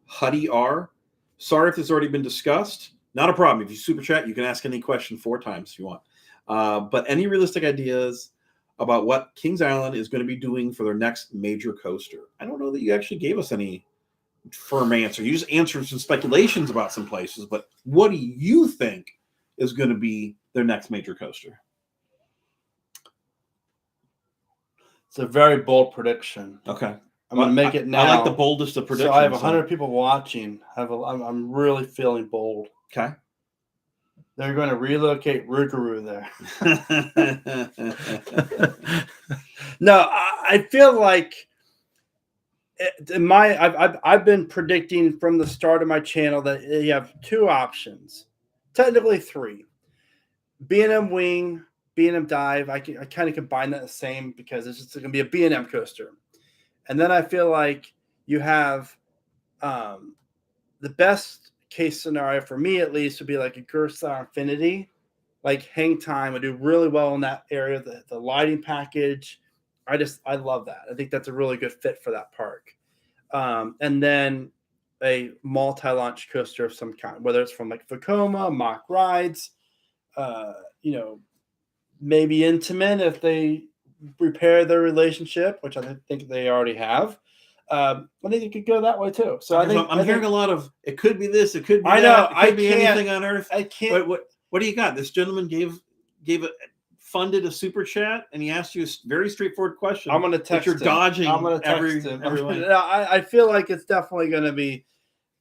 Huddy R. Sorry if this has already been discussed. Not a problem. If you super chat, you can ask any question 4 times if you want. But any realistic ideas about what Kings Island is going to be doing for their next major coaster? I don't know that you actually gave us any firm answer. You just answered some speculations about some places, but what do you think is going to be their next major coaster? It's a very bold prediction. Okay. I'm going to make it now. I like the boldest of predictions. So I have 100 people watching. I'm really feeling bold. Okay. They're going to relocate Rougarou there. No, I feel like I've been predicting from the start of my channel that you have 2 options, technically 3: B&M Wing, B&M Dive. I kind of combine that the same because it's just going to be a B&M coaster, and then I feel like you have the best case scenario for me, at least, would be like a Gerstlauer Infinity. Like hang time would do really well in that area. The lighting package, I love that. I think that's a really good fit for that park. And then a multi-launch coaster of some kind, whether it's from like Vekoma, Mock Rides, maybe Intamin if they repair their relationship, which I think they already have. I think it could go that way too. So I'm hearing a lot of it could be this, it could be that. know. It could be anything on Earth. I can't. What do you got? This gentleman funded a super chat, and he asked you a very straightforward question. I'm going to text him. You're dodging. I'm going to text him. I feel like it's definitely going to be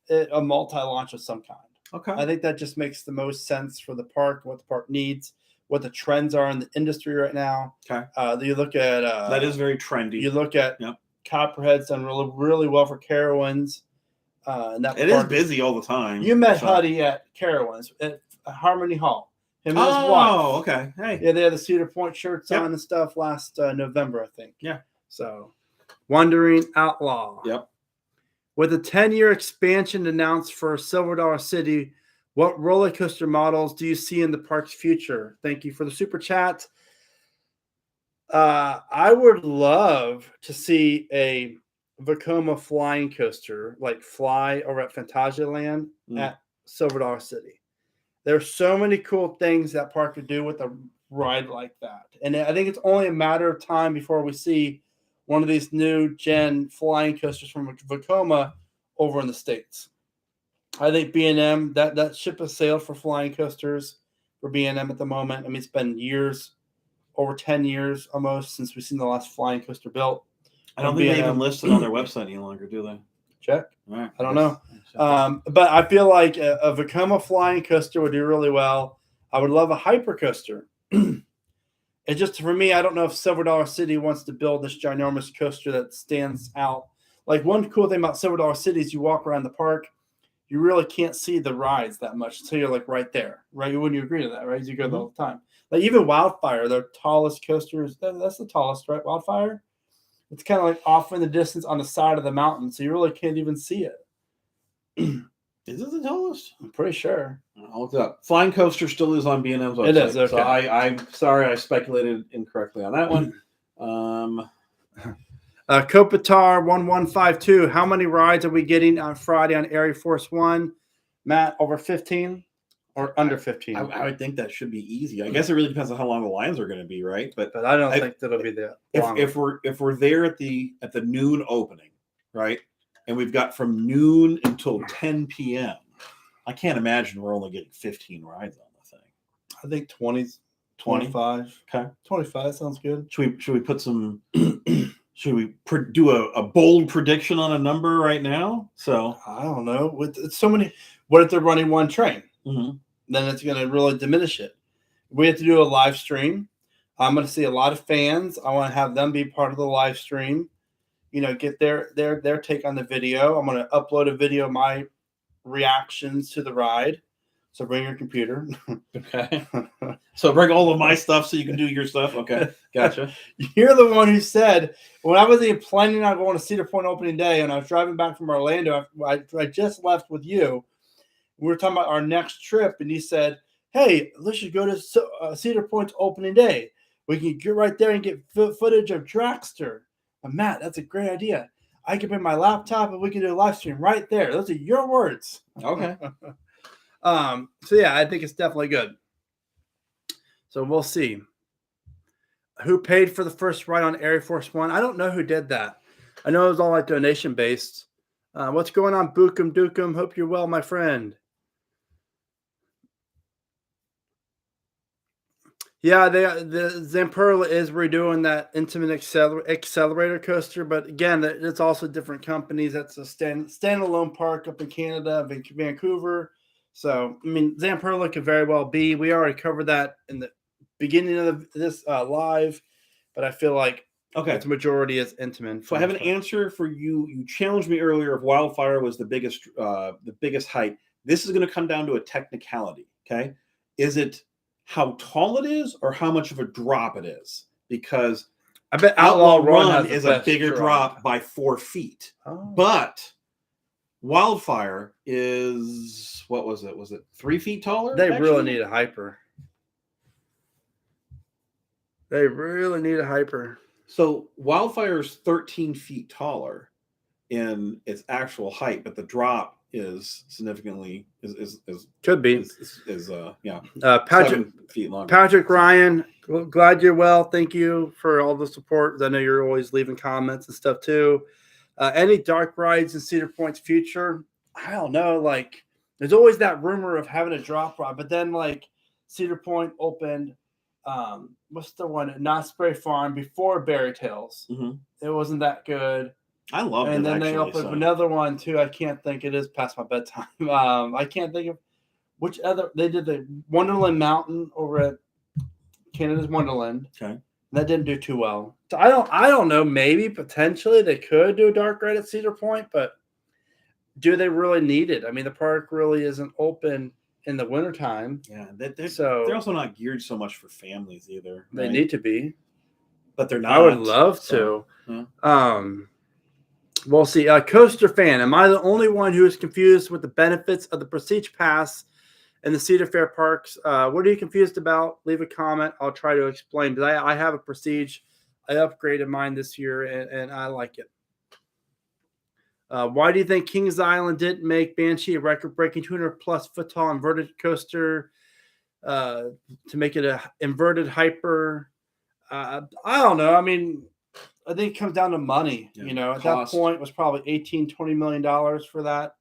a multi-launch of some kind. Okay. I think that just makes the most sense for the park, what the park needs, what the trends are in the industry right now. Okay. You look at that is very trendy. You look at Copperhead's done really, really well for Carowinds. And that it is busy all the time. You met Huddy at Carowinds at Harmony Hall. Him and his wife. Oh, okay. Hey. Yeah, they had the Cedar Point shirts on and stuff last November, I think. Yeah. So, Wandering Outlaw. Yep. With a 10-year expansion announced for Silver Dollar City, what roller coaster models do you see in the park's future? Thank you for the super chat. I would love to see a Vekoma flying coaster, like Fly over at Phantasialand at Silver Dollar City. There's so many cool things that park could do with a ride like that. And I think it's only a matter of time before we see one of these new gen flying coasters from Vekoma over in the States. I think B&M, that ship has sailed for flying coasters for B&M at the moment. I mean, it's been years, over 10 years almost since we've seen the last flying coaster built. I don't think they even listed on their website any longer, do they? Check. All right. I don't know. But I feel like a Vekoma flying coaster would do really well. I would love a hyper coaster. It's just, for me, I don't know if Silver Dollar City wants to build this ginormous coaster that stands out. Like, one cool thing about Silver Dollar City is you walk around the park, you really can't see the rides that much until you're like right there, right? Wouldn't you agree to that, right? You go there all the time. Like even Wildfire, their tallest coasters, that's the tallest, right? Wildfire. It's kind of like off in the distance on the side of the mountain, so you really can't even see it. Is it the tallest? I'm pretty sure. I'll look it up. Flying Coaster still is on B&M's website. It is, okay. So I'm sorry I speculated incorrectly on that one. Kopitar 1152. How many rides are we getting on Friday on Arie Force One? Matt, over 15 or under 15? I would think that should be easy. I guess it really depends on how long the lines are going to be, right? But I don't think that'll be that long. If we're there at the noon opening, right? And we've got from noon until 10 p.m. I can't imagine we're only getting 15 rides on the thing. I think 20, 25. Okay. 25 sounds good. Should we put some should we do a bold prediction on a number right now? So I don't know. With so many, what if they're running one train? Mm-hmm. Then it's going to really diminish it. We have to do a live stream. I'm going to see a lot of fans. I want to have them be part of the live stream. You know, get their take on the video. I'm going to upload a video of my reactions to the ride. So bring your computer. Okay. So bring all of my stuff so you can do your stuff. Okay. Gotcha. You're the one who said, when I was planning on going to Cedar Point opening day and I was driving back from Orlando, I just left with you. We were talking about our next trip, and you said, hey, let's just go to Cedar Point's opening day. We can get right there and get footage of Dragster. But Matt, that's a great idea. I can bring my laptop and we can do a live stream right there. Those are your words. Okay. So yeah, I think it's definitely good. So we'll see. Who paid for the first ride on Arie Force One? I don't know who did that. I know it was all like donation based. What's going on, Bookum Dookum? Hope you're well, my friend. Yeah, the Zamperla is redoing that Intimate Accelerator coaster, but again, it's also different companies. That's a standalone park up in Canada, Vancouver. So, I mean, Zamperla could very well be. We already covered that in the beginning of this live, but I feel like its majority is Intimate. So I have an answer for you. You challenged me earlier if Wildfire was the biggest height. This is going to come down to a technicality. Okay, is it how tall it is or how much of a drop it is? Because I bet Outlaw Run is a bigger drop by 4 feet. But Wildfire is, what was it? Was it 3 feet taller? They really need a hyper. They really need a hyper. So Wildfire is 13 feet taller in its actual height, but the drop is significantly could be yeah. Patrick 7 feet longer. Patrick Ryan, glad you're well. Thank you for all the support. I know you're always leaving comments and stuff too. Any dark rides in Cedar Point's future? I don't know. Like, there's always that rumor of having a drop ride, but then like Cedar Point opened. What's the one at Not Spray Farm before Berry Tales? Mm-hmm. It wasn't that good. I love it. And then they opened another one too. I can't think. It is past my bedtime. I can't think of which other. They did the Wonderland Mountain over at Canada's Wonderland. Okay, that didn't do too well. So I don't know. Maybe potentially they could do a dark ride at Cedar Point, but do they really need it? I mean, the park really isn't open in the wintertime. Yeah, they're also not geared so much for families either. They need to be, but they're not. I would love to. Yeah. We'll see. Coaster fan, am I the only one who is confused with the benefits of the Prestige Pass and the Cedar Fair parks? What are you confused about? Leave a comment. I'll try to explain. But I have a Prestige. I upgraded mine this year, and I like it. Why do you think Kings Island didn't make Banshee a record-breaking 200-plus foot-tall inverted coaster to make it an inverted hyper? I don't know. I mean, I think it comes down to money. Yeah, you know, at that point, it was probably $18-20 million for that.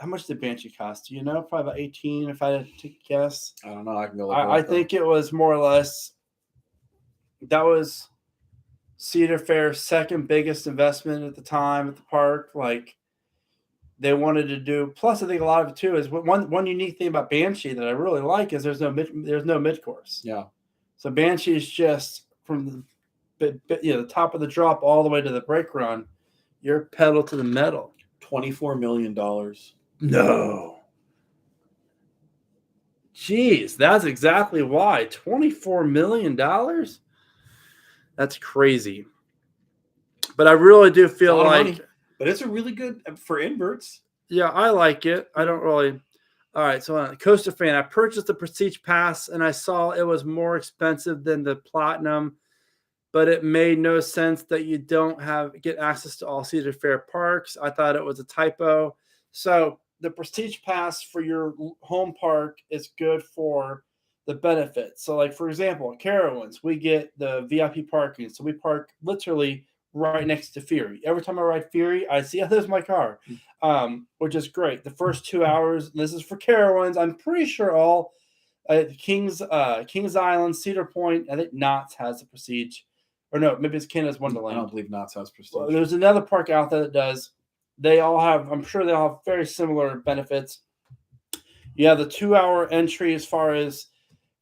How much did Banshee cost? Do you know? Probably about 18, if I had to guess. I don't know. I can go. I think it was more or less. That was Cedar Fair's second biggest investment at the time at the park. Like, they wanted to do. Plus, I think a lot of it too is one unique thing about Banshee that I really like is there's no mid course. Yeah. So Banshee is just from the top of the drop all the way to the brake run. You're pedal to the metal. $24 million. No. Jeez, that's exactly why. $24 million? That's crazy. But I really do feel a lot of like, money. But it's a really good for inverts. yeah, I like it. I don't really. All right, so Coaster Fan, I purchased the Prestige Pass and I saw it was more expensive than the Platinum, but it made no sense that you don't get access to all Cedar Fair parks. I thought it was a typo. So the Prestige Pass for your home park is good for the benefits. So, like for example, at Carowinds, we get the VIP parking. So we park literally right next to Fury. Every time I ride Fury, I see, oh, there's my car, which is great. The first 2 hours, this is for Carowinds. I'm pretty sure all Kings Island, Cedar Point, I think Knott's has the Prestige. Or no, maybe it's Canada's Wonderland. I don't believe Knott's has Prestige. Well, there's another park out there that does. They all have, I'm sure they all have very similar benefits. You have the 2 hour entry as far as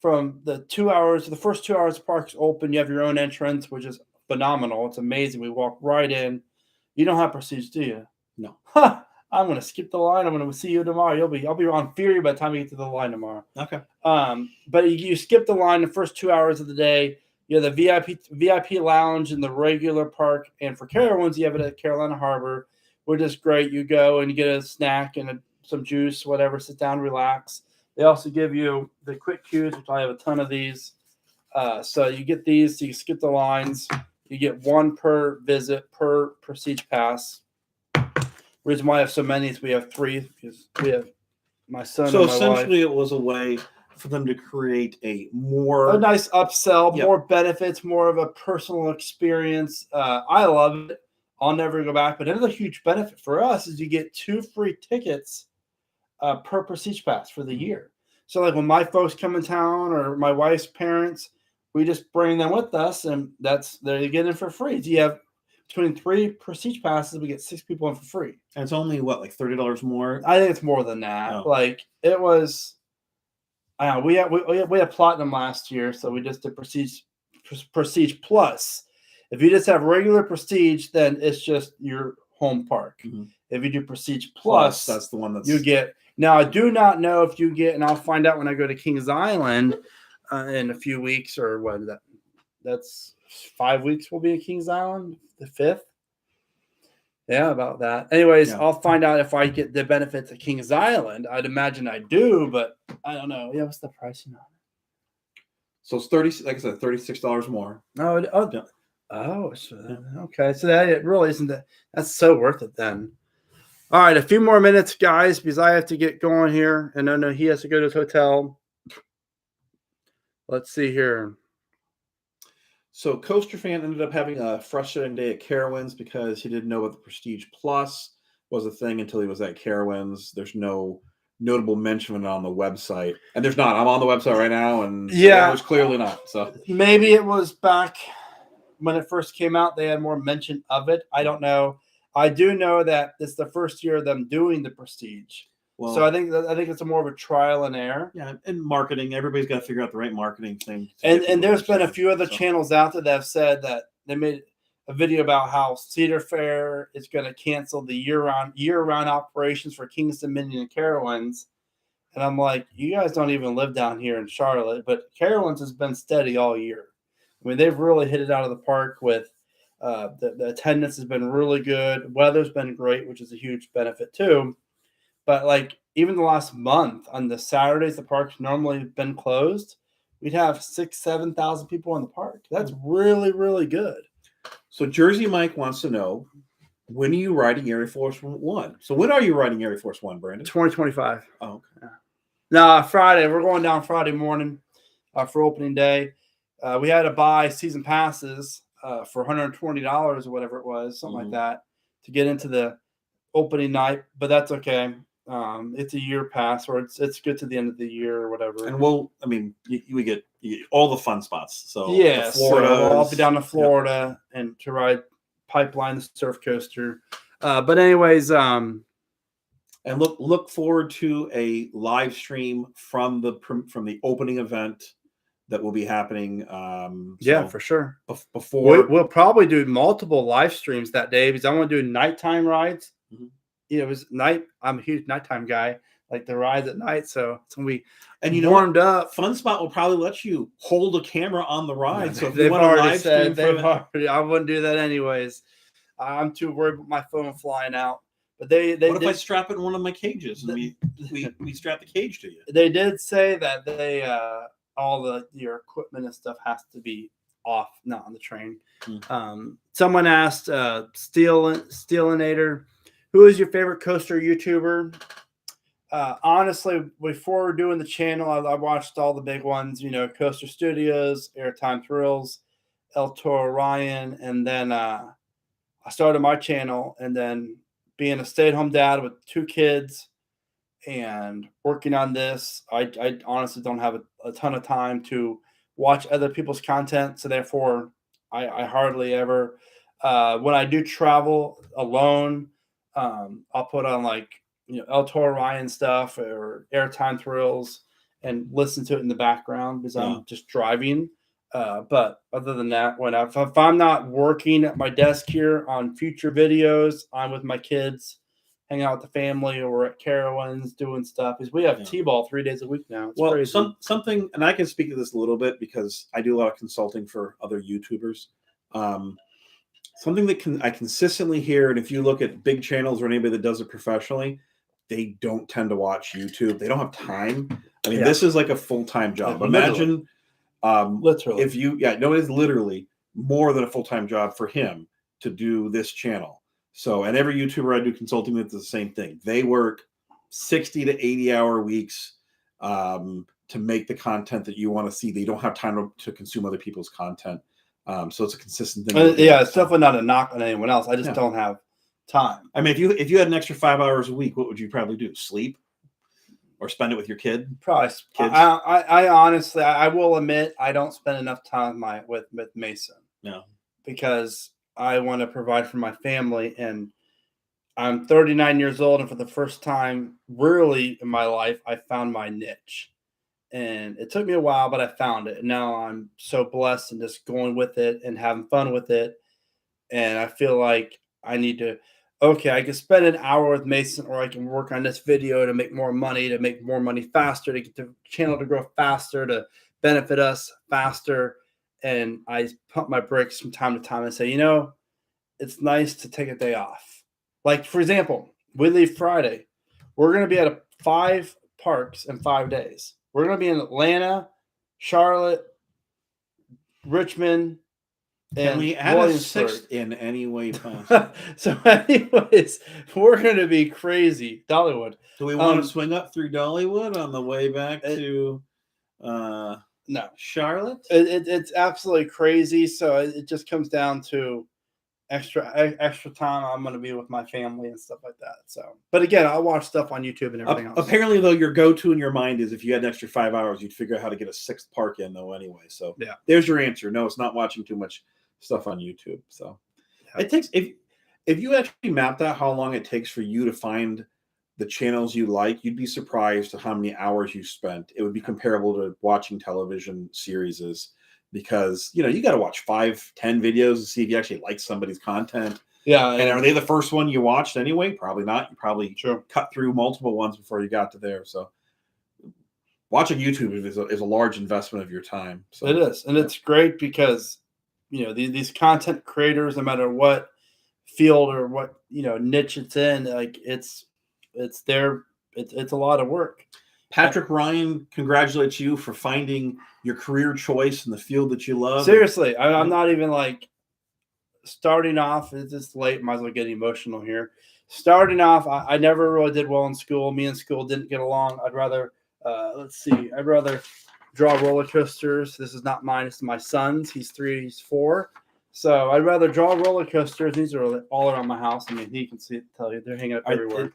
from the 2 hours, the first 2 hours the park's open, you have your own entrance, which is phenomenal. It's amazing. We walk right in. You don't have Prestige, do you? No. I'm gonna skip the line. I'm gonna see you tomorrow. I'll be on Fury by the time you get to the line tomorrow. Okay. But you skip the line the first 2 hours of the day. You have the VIP lounge in the regular park, and for Carowinds, you have it at Carolina Harbor, which is great. You go and you get a snack and some juice, whatever. Sit down, relax. They also give you the quick queues, which I have a ton of these. So you get these. So you skip the lines. You get one per visit per Prestige Pass. Reason why I have so many is we have 3 because we have my son. So and my essentially, wife. it was a way for them to create a nice upsell, Yep. more benefits, more of a personal experience. I love it. I'll never go back. But another huge benefit for us is you get 2 free tickets per Prestige Pass for the year. So like when my folks come in town or my wife's parents, we just bring them with us, and they get in for free. So you have between 3 Prestige Passes, we get 6 people in for free. And it's only what, like $30 more? I think it's more than that. Oh. Like it was. We had Platinum last year, so we just did Prestige Plus. If you just have regular Prestige, then it's just your home park. Mm-hmm. If you do Prestige Plus, that's the one you get. Now, I do not know if you get, and I'll find out when I go to Kings Island in a few weeks, or what that's 5 weeks. We'll be at Kings Island, the 5th. Yeah, about that. Anyways, yeah. I'll find out if I get the benefits at Kings Island. I'd imagine I do, but I don't know. Yeah, what's the pricing on it? So it's 30, like I said, $36 more. So, okay. So that it really isn't that. That's so worth it then. All right, a few more minutes, guys, because I have to get going here, and I know he has to go to his hotel. Let's see here. So Coaster Fan ended up having a frustrating day at Carowinds because he didn't know what the Prestige Plus was a thing until he was at Carowinds. There's no notable mention of it on the website. And there's not. I'm on the website right now, and there's clearly not. So maybe it was back when it first came out, they had more mention of it. I don't know. I do know that it's the first year of them doing the Prestige. Well, so I think it's a more of a trial and error. Yeah, and marketing. Everybody's got to figure out the right marketing thing. And there's been a few other channels out there that have said that they made a video about how Cedar Fair is going to cancel the year-round operations for King's Dominion and Carowinds. And I'm like, you guys don't even live down here in Charlotte, but Carowinds has been steady all year. I mean, they've really hit it out of the park with the attendance has been really good. Weather's been great, which is a huge benefit too. But like even the last month on the Saturdays, the park's normally been closed. We'd have 6,000-7,000 people in the park. That's really, really good. So Jersey Mike wants to know, when are you riding Arie Force One? So when are you riding Arie Force One, Brandon? 2025. Oh, okay. Yeah. No, Friday. We're going down Friday morning for opening day. We had to buy season passes for $120 or whatever it was, something like that, to get into the opening night. But that's okay. It's a year pass, or it's good to the end of the year or whatever. And we get all the fun spots. So yeah, Florida. So I'll be down to Florida and to ride Pipeline, the surf coaster. But anyways, and look forward to a live stream from the opening event that will be happening. For sure. Before we'll probably do multiple live streams that day because I want to do nighttime rides. Mm-hmm. It was night. I'm a huge nighttime guy, like the rides at night. So it's gonna be warmed up. Fun Spot will probably let you hold a camera on the ride. Yeah, so if you want to live stream I wouldn't do that anyways. I'm too worried about my phone flying out. But they what if I strap it in one of my cages and we strap the cage to you? They did say that they all your equipment and stuff has to be off, not on the train. Someone asked Steelinator, who is your favorite coaster YouTuber? Honestly, before doing the channel, I watched all the big ones, Coaster Studios, Airtime Thrills, El Toro Ryan, and then I started my channel, and then being a stay-at-home dad with 2 kids and working on this, I honestly don't have a ton of time to watch other people's content, so therefore I hardly ever when I do travel alone, I'll put on El Toro Ryan stuff or Airtime Thrills and listen to it in the background because I'm just driving. But other than that, if I'm not working at my desk here on future videos, I'm with my kids, hanging out with the family, or we're at Carowinds doing stuff. Because we have T-ball 3 days a week now. It's crazy. Something, and I can speak to this a little bit because I do a lot of consulting for other YouTubers. Something that I consistently hear, and if you look at big channels or anybody that does it professionally, they don't tend to watch YouTube. They don't have time. I mean, this is like a full-time job. Imagine, literally, if it's literally more than a full-time job for him to do this channel. So, and every YouTuber I do consulting with is the same thing. They work 60 to 80-hour weeks to make the content that you want to see. They don't have time to consume other people's content. So it's a consistent thing. It's definitely not a knock on anyone else. I just don't have time. I mean, if you had an extra 5 hours a week, what would you probably do? Sleep or spend it with your kid? Probably. Kids? I honestly, I will admit, I don't spend enough time with Mason. No, because I want to provide for my family, and I'm 39 years old, and for the first time really in my life, I found my niche. And it took me a while, but I found it. And now I'm so blessed and just going with it and having fun with it. And I feel like I need to, I can spend an hour with Mason, or I can work on this video to make more money faster, to get the channel to grow faster, to benefit us faster. And I pump my brakes from time to time and say, it's nice to take a day off. Like, for example, we leave Friday. We're going to be at 5 parks in 5 days. We're going to be in Atlanta, Charlotte, Richmond, and can we add a 6th in any way possible? So anyways, we're going to be crazy. Dollywood. Do we want to swing up through Dollywood on the way back to no, Charlotte? It's absolutely crazy. So it just comes down to extra time I'm going to be with my family and stuff like that. So, but again, I'll watch stuff on YouTube and everything else. Apparently, though, your go-to in your mind is if you had an extra 5 hours, you'd figure out how to get a 6th park in, though, anyway. So there's your answer. No, it's not watching too much stuff on YouTube. So it takes, if you actually mapped out how long it takes for you to find the channels you like, you'd be surprised at how many hours you spent. It would be comparable to watching television series, because you got to watch 5-10 videos to see if you actually like somebody's content. Yeah. And are they the first one you watched anyway? Probably not. You probably cut through multiple ones before you got to there. So watching YouTube is a large investment of your time. So it is. And it's great because, these content creators, no matter what field or what, niche it's in, like it's a lot of work. Patrick Ryan congratulates you for finding your career choice in the field that you love. Seriously, I'm not even starting off. It's just late. Might as well get emotional here. Starting off, I never really did well in school. Me and school didn't get along. I'd rather, I'd rather draw roller coasters. This is not mine. It's my son's. He's 3, he's 4. So I'd rather draw roller coasters. These are all around my house. I mean, he can tell you they're hanging up everywhere.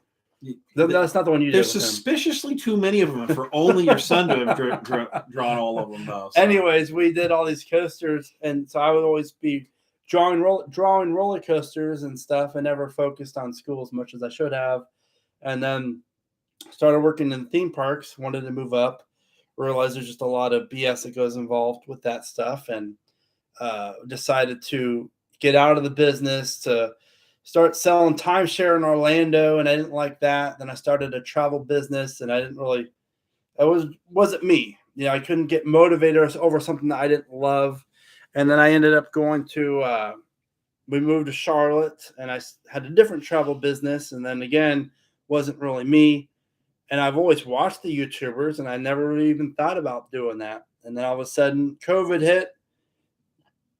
That's not the one you did. There's suspiciously too many of them for only your son to have drawn all of them, though. So. Anyways, we did all these coasters, and so I would always be drawing roller coasters and stuff, and never focused on school as much as I should have. And then started working in theme parks. Wanted to move up. Realized there's just a lot of BS that goes involved with that stuff, and decided to get out of the business to start selling timeshare in Orlando, and I didn't like that. Then I started a travel business, and I didn't really, wasn't me. I couldn't get motivated over something that I didn't love. And then I ended up going to we moved to Charlotte, and I had a different travel business, and then again, wasn't really me. And I've always watched the YouTubers, and I never really even thought about doing that. And then all of a sudden, COVID hit,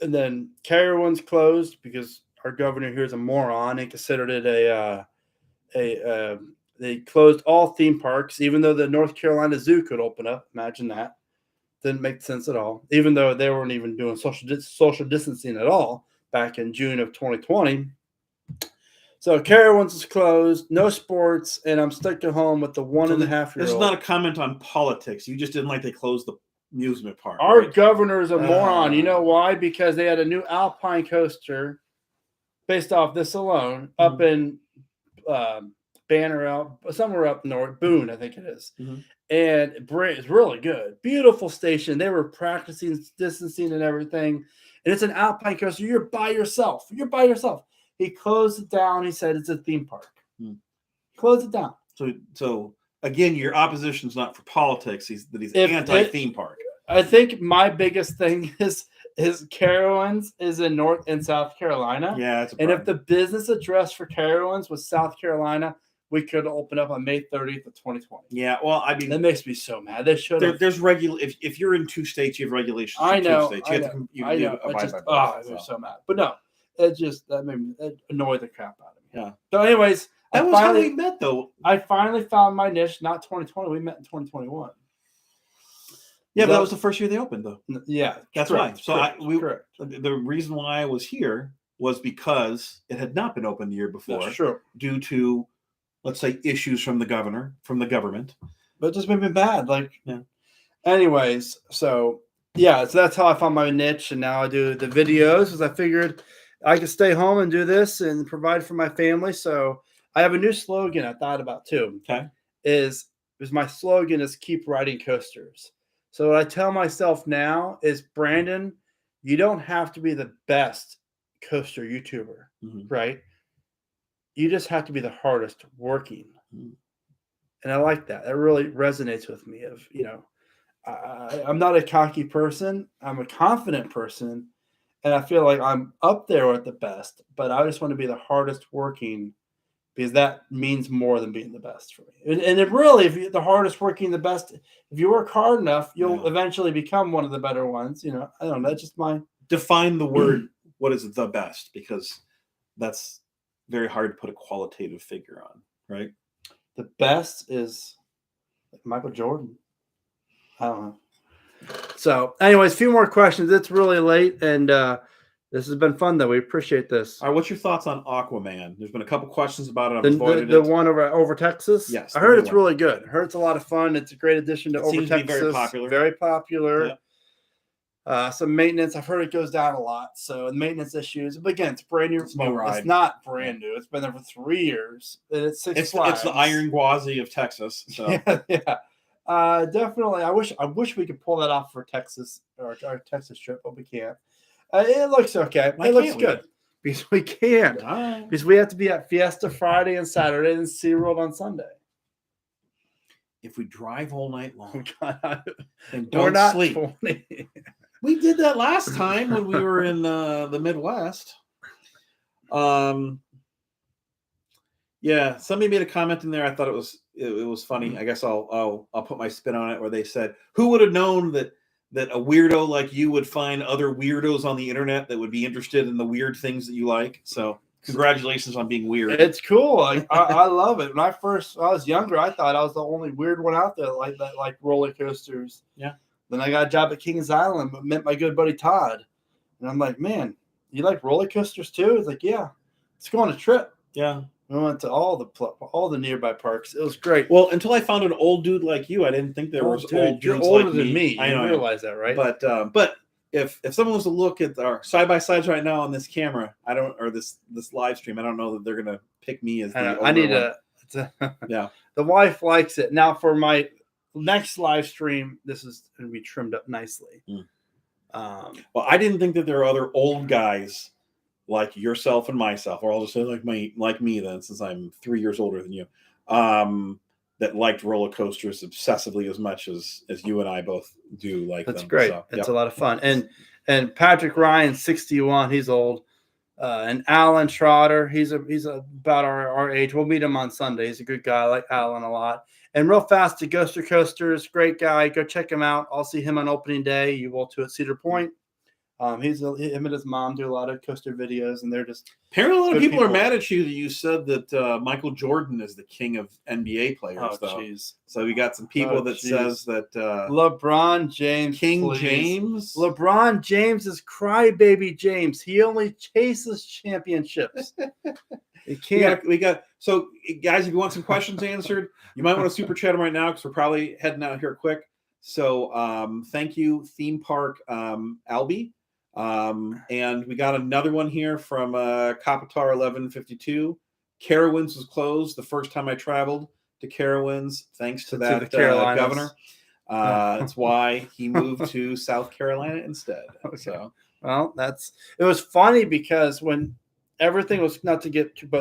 and then Carowinds closed because our governor here is a moron and considered it they closed all theme parks, even though the North Carolina Zoo could open up. Imagine that. Didn't make sense at all, even though they weren't even doing social distancing at all back in June of 2020. So Carowinds is closed, no sports, and I'm stuck at home with the 1.5-year-old. This is not a comment on politics. You just didn't like they closed the amusement park. Our governor is a moron. You know why? Because they had a new Alpine coaster based off this alone up in Banner out somewhere up north, Boone, I think it is. And it's really good. Beautiful station. They were practicing distancing and everything. And it's an Alpine coaster. You're by yourself. He closed it down. He said it's a theme park. Close it down. So again, your opposition's not for politics. He's anti-theme park. I think my biggest thing is Carowinds is in North and South Carolina. Yeah, it's a and if the business address for Carowinds was South Carolina, we could open up on May 30th of 2020. Yeah, well, I mean, that makes me so mad. They should have. There's if you're in 2 states, you have regulations. I know. Two states. I know. I'm so mad. But no, it annoyed the crap out of me. Yeah. So, anyways, that was how we met, though. I finally found my niche. Not 2020. We met in 2021. Yeah, but that was the first year they opened, though. Yeah, that's correct, right. So correct. The reason why I was here was because it had not been opened the year before. That's true. Due to, let's say, issues from the government. But it's just been bad. Anyways, so that's how I found my niche, and now I do the videos because I figured I could stay home and do this and provide for my family. So I have a new slogan I thought about too. Okay, is my slogan is keep riding coasters. So what I tell myself now is, Brandon, you don't have to be the best coaster YouTuber, right? You just have to be the hardest working. And I like that. That really resonates with me. I'm not a cocky person. I'm a confident person. And I feel like I'm up there with the best, but I just want to be the hardest working, because that means more than being the best for me. And it really, if you're the hardest working, the best, if you work hard enough, you'll eventually become one of the better ones. I don't know. That's just my... Define the word, what is the best? Because that's very hard to put a qualitative figure on, right? The best is Michael Jordan. I don't know. So, anyways, a few more questions. It's really late, and this has been fun, though. We appreciate this. All right, what's your thoughts on Aquaman? There's been a couple questions about it. The one over Texas? Yes. I heard it's really good. I heard it's a lot of fun. It's a great addition to Over Texas. Very popular. Very popular. Yeah. Some maintenance. I've heard it goes down a lot. So, maintenance issues. But again, it's brand new. It's not brand new. It's been there for 3 years. And it's Six Flags. It's the Iron Gwazi of Texas. So. Yeah. Definitely. I wish we could pull that off for Texas or our Texas trip, but we can't. It looks okay. It looks good because we can't. Because we have to be at Fiesta Friday and Saturday, and SeaWorld on Sunday. If we drive all night long and don't don't sleep, we did that last time when we were in the Midwest. Yeah, somebody made a comment in there. I thought it was funny. I guess I'll put my spin on it. Where they said, "Who would have known that a weirdo like you would find other weirdos on the internet that would be interested in the weird things that you like?" So, congratulations on being weird. It's cool. I love it. When I was younger, I thought I was the only weird one out there like roller coasters. Yeah. Then I got a job at Kings Island, but met my good buddy Todd, and I'm like, "Man, you like roller coasters too?" He's like, "Yeah, let's go on a trip." Yeah. We went to all the nearby parks. It was great. Well, until I found an old dude like you, I didn't think there was old dudes you're older like than me. I know, realize that, right? But if someone was to look at our side by sides right now on this camera, this live stream, I don't know that they're gonna pick me as the. I need yeah. The wife likes it. Now for my next live stream, this is gonna be trimmed up nicely. Well, I didn't think that there are other old guys like yourself and myself, or I'll just say like me then, since I'm 3 years older than you, that liked roller coasters obsessively as much as you and I both do like That's them. great. So, it's a lot of fun. And Patrick Ryan, 61, he's old. And Alan Trotter, he's about our age. We'll meet him on Sunday. He's a good guy. I like Alan a lot. And real fast to Ghoster Coasters, great guy. Go check him out. I'll see him on opening day. You will too at Cedar Point. Him and his mom do a lot of coaster videos, and they're just apparently a lot of people are mad at you that you said that Michael Jordan is the king of NBA players. Oh, though. Jeez. So we got some people that says that LeBron James, King please. James. LeBron James is crybaby James. He only chases championships. He can't. We got. So guys, if you want some questions answered, you might want to super chat them right now because we're probably heading out here quick. So thank you, Theme Park Albie. And we got another one here from Kapitar 1152. Carowinds was closed the first time I traveled to Carowinds, thanks to that governor. That's why he moved to South Carolina instead. Okay. So, well, it was funny because when everything was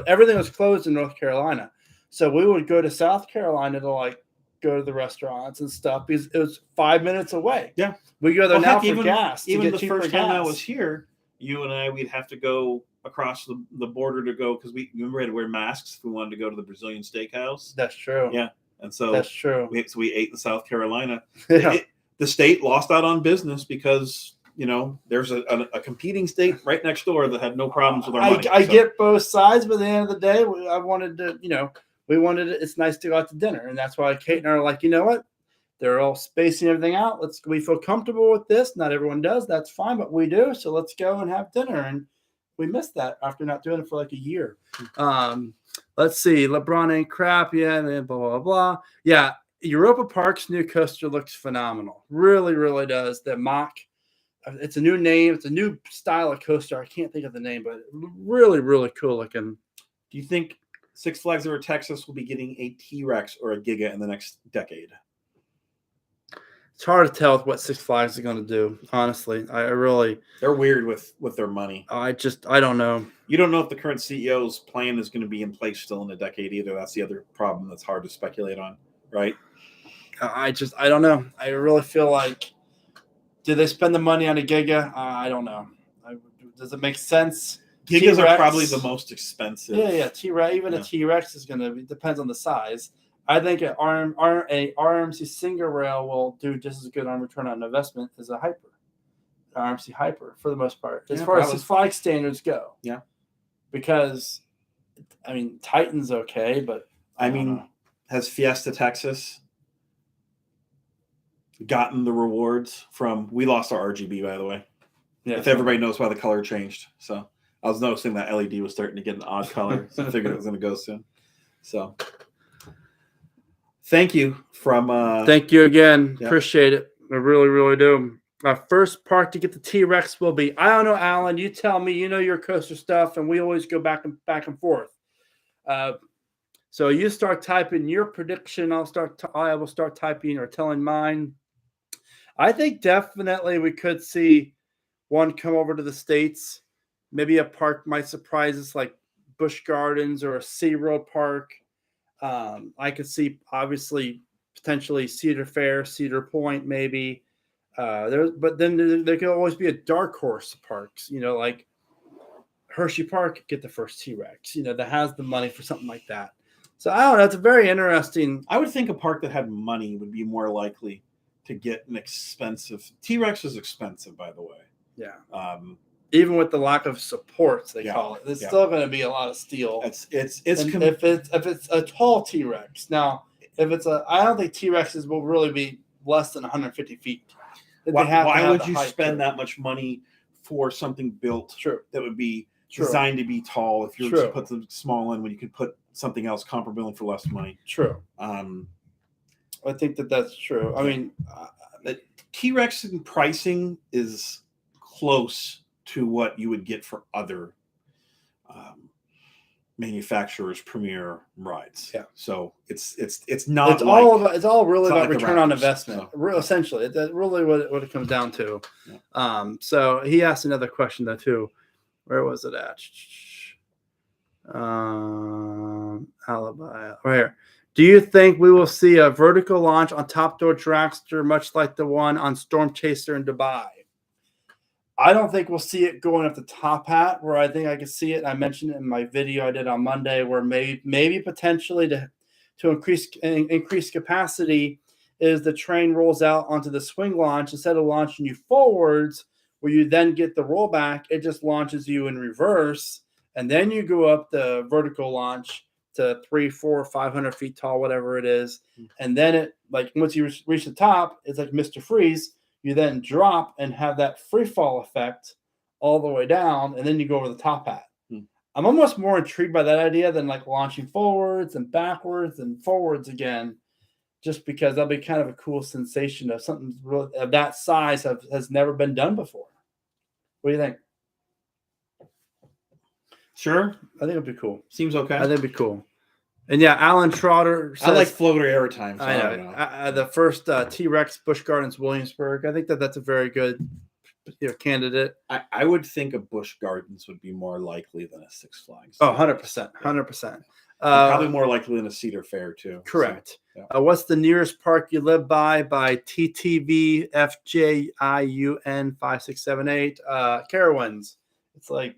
everything was closed in North Carolina, so we would go to South Carolina to go to the restaurants and stuff because it was 5 minutes away. Yeah. We go there now for gas. Even the first time I was here, you and we'd have to go across the border to go because we had to wear masks if we wanted to go to the Brazilian steakhouse. That's true. Yeah. And so that's true. We ate in South Carolina. Yeah. The state lost out on business because, there's a competing state right next door that had no problems with our money. I get both sides, but at the end of the day, I wanted to, it's nice to go out to dinner. And that's why Kate and I are like, you know what? They're all spacing everything out. We feel comfortable with this. Not everyone does. That's fine, but we do. So let's go and have dinner. And we missed that after not doing it for a year. Let's see. LeBron ain't crap. Yeah. And then blah, blah, blah. Yeah. Europa Park's new coaster looks phenomenal. Really, really does. The Mach. It's a new name. It's a new style of coaster. I can't think of the name, but really, really cool looking. Do you think Six Flags Over Texas will be getting a T-Rex or a Giga in the next decade? It's hard to tell what Six Flags are going to do. Honestly, they're weird with their money. I don't know. You don't know if the current CEO's plan is going to be in place still in a decade either. That's the other problem that's hard to speculate on, right? I don't know. I really feel like, did they spend the money on a Giga? I don't know. Does it make sense? Gigas are probably the most expensive. Yeah. T-Rex, even a T-Rex is going to depends on the size. I think a RMC single rail will do just as good on return on investment as a Hyper, RMC Hyper for the most part, as far as Six Flags standards go. Yeah, because Titan's okay, but has Fiesta Texas gotten the rewards from? We lost our RGB, by the way. Yeah, if everybody knows why the color changed, so I was noticing that LED was starting to get an odd color, so I figured it was going to go soon. So. Thank you thank you again. Yep. Appreciate it. I really, really do. Our first park to get the T-Rex will be, I don't know, Alan, you tell me, your coaster stuff, and we always go back and forth. So you start typing your prediction. I will start typing or telling mine. I think definitely we could see one come over to the States. Maybe a park might surprise us like Busch Gardens or a SeaWorld Park. I could see obviously potentially Cedar Fair, Cedar Point, maybe. But then there could always be a dark horse parks, like Hershey Park, get the first T-Rex, that has the money for something like that. So I don't know. It's a very interesting. I would think a park that had money would be more likely to get an expensive T-Rex is expensive, by the way. Yeah. Even with the lack of supports, they call it, it's still going to be a lot of steel. If it's a tall T-Rex. Now, I don't think T-Rexes will really be less than 150 feet. Why would you spend that much money for something built that would be designed to be tall if you were to put them small in when you could put something else comparable in for less money? True. I think that's true. T-Rex in pricing is close to what you would get for other manufacturers' premier rides. Yeah. So it's not. It's all really about return on investment. So. Essentially, that's really what it comes down to. Yeah. So he asked another question though too. Where was it at? Alibi right here. Do you think we will see a vertical launch on Top Door Dragster, much like the one on Storm Chaser in Dubai? I don't think we'll see it going up the top hat where I think I could see it. I mentioned it in my video I did on Monday where maybe potentially to increase capacity is the train rolls out onto the swing launch instead of launching you forwards where you then get the rollback. It just launches you in reverse, and then you go up the vertical launch to 300, 400, 500 feet tall, whatever it is, and then it like once you reach the top, it's like Mr. Freeze. You then drop and have that free fall effect all the way down, and then you go over the top hat. I'm almost more intrigued by that idea than like launching forwards and backwards and forwards again, just because that'll be kind of a cool sensation of something really of that size has never been done before. What do you think? Sure. I think it'd be cool. Seems okay. I think it'd be cool. And yeah, Alan Trotter says, I like floater airtime. So I know. The first T-Rex Busch Gardens Williamsburg. I think that's a very good candidate. I would think a Busch Gardens would be more likely than a Six Flags. Oh, 100%. 100%. Probably more likely than a Cedar Fair, too. Correct. So, yeah. What's the nearest park you live by TTV FJIUN 5678? Carowinds. It's like,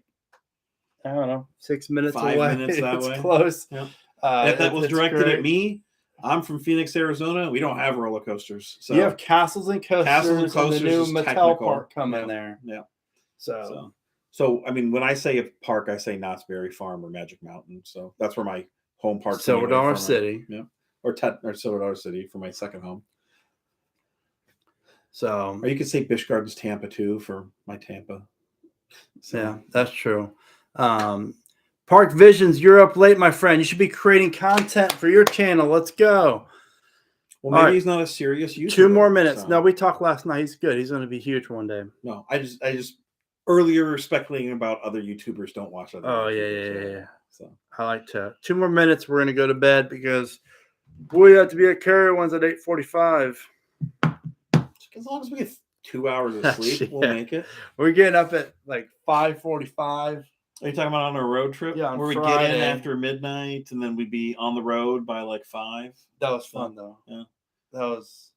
I don't know, 6 minutes 5 away. minutes that it's way. Close. Yep. If that was directed at me, I'm from Phoenix, Arizona. We don't have roller coasters. So you have Castles and Coasters, and the new Mattel technical. park coming there. Yeah. So, I mean, when I say a park, I say Knott's Berry Farm or Magic Mountain. So that's where my home park. Silver Dollar City. Yeah. Or Silver Dollar City for my second home. So, or you could say Busch Gardens Tampa too for my Tampa. So. Yeah, that's true. Park Visions, you're up late, my friend. You should be creating content for your channel. Let's go. Well, maybe he's not a serious YouTuber. 2 more minutes. So. No, we talked last night. He's good. He's going to be huge one day. No, I just earlier speculating about other YouTubers don't watch other. Oh YouTubers, yeah. So I like to. 2 more minutes. We're going to go to bed because we have to be at Carowinds at 8:45. As long as we get 2 hours of sleep, we'll make it. We're getting up at like 5:45. Are you talking about on a road trip? Yeah, where we Friday. get in after midnight and then we'd be on the road by like 5. That was fun though. Yeah, that was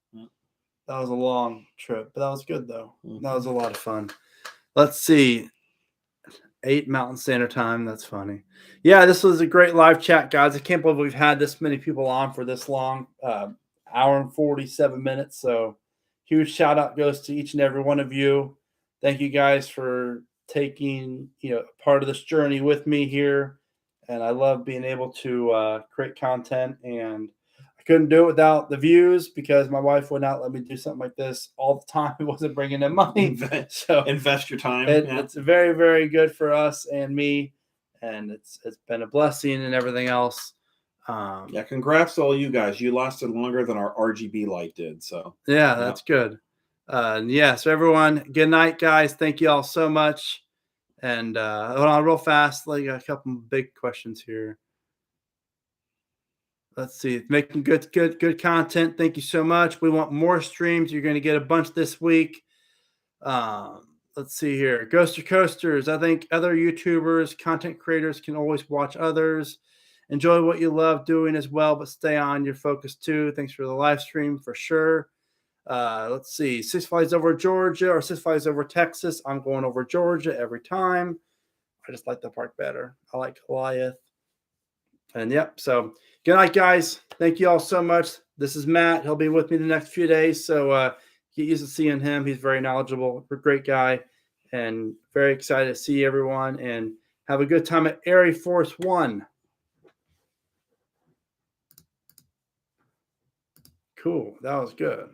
a long trip, but that was good though. Mm-hmm. That was a lot of fun. Let's see, 8 Mountain Standard Time. That's funny. Yeah, this was a great live chat, guys. I can't believe we've had this many people on for this long, hour and 47 minutes. So, huge shout out goes to each and every one of you. Thank you guys for taking part of this journey with me here, and I love being able to create content, and I couldn't do it without the views because my wife would not let me do something like this all the time. It wasn't bringing in money. So invest your time. It's very, very good for us and me, and it's been a blessing and everything else. Congrats to all you guys. You lasted longer than our RGB light did. So that's good. So everyone, good night, guys. Thank you all so much. And hold on real fast. Like a couple big questions here. Let's see. Making good content. Thank you so much. We want more streams. You're going to get a bunch this week. Let's see here. Ghoster Coasters. I think other YouTubers, content creators can always watch others. Enjoy what you love doing as well, but stay on your focus too. Thanks for the live stream for sure. Let's see, Six Flags over Georgia or Six Flags over Texas. I'm going over Georgia every time. I just like the park better. I like Goliath. And so good night, guys. Thank you all so much. This is Matt. He'll be with me the next few days. So get used to seeing him. He's very knowledgeable. We're a great guy and very excited to see everyone and have a good time at Arie Force One. Cool. That was good.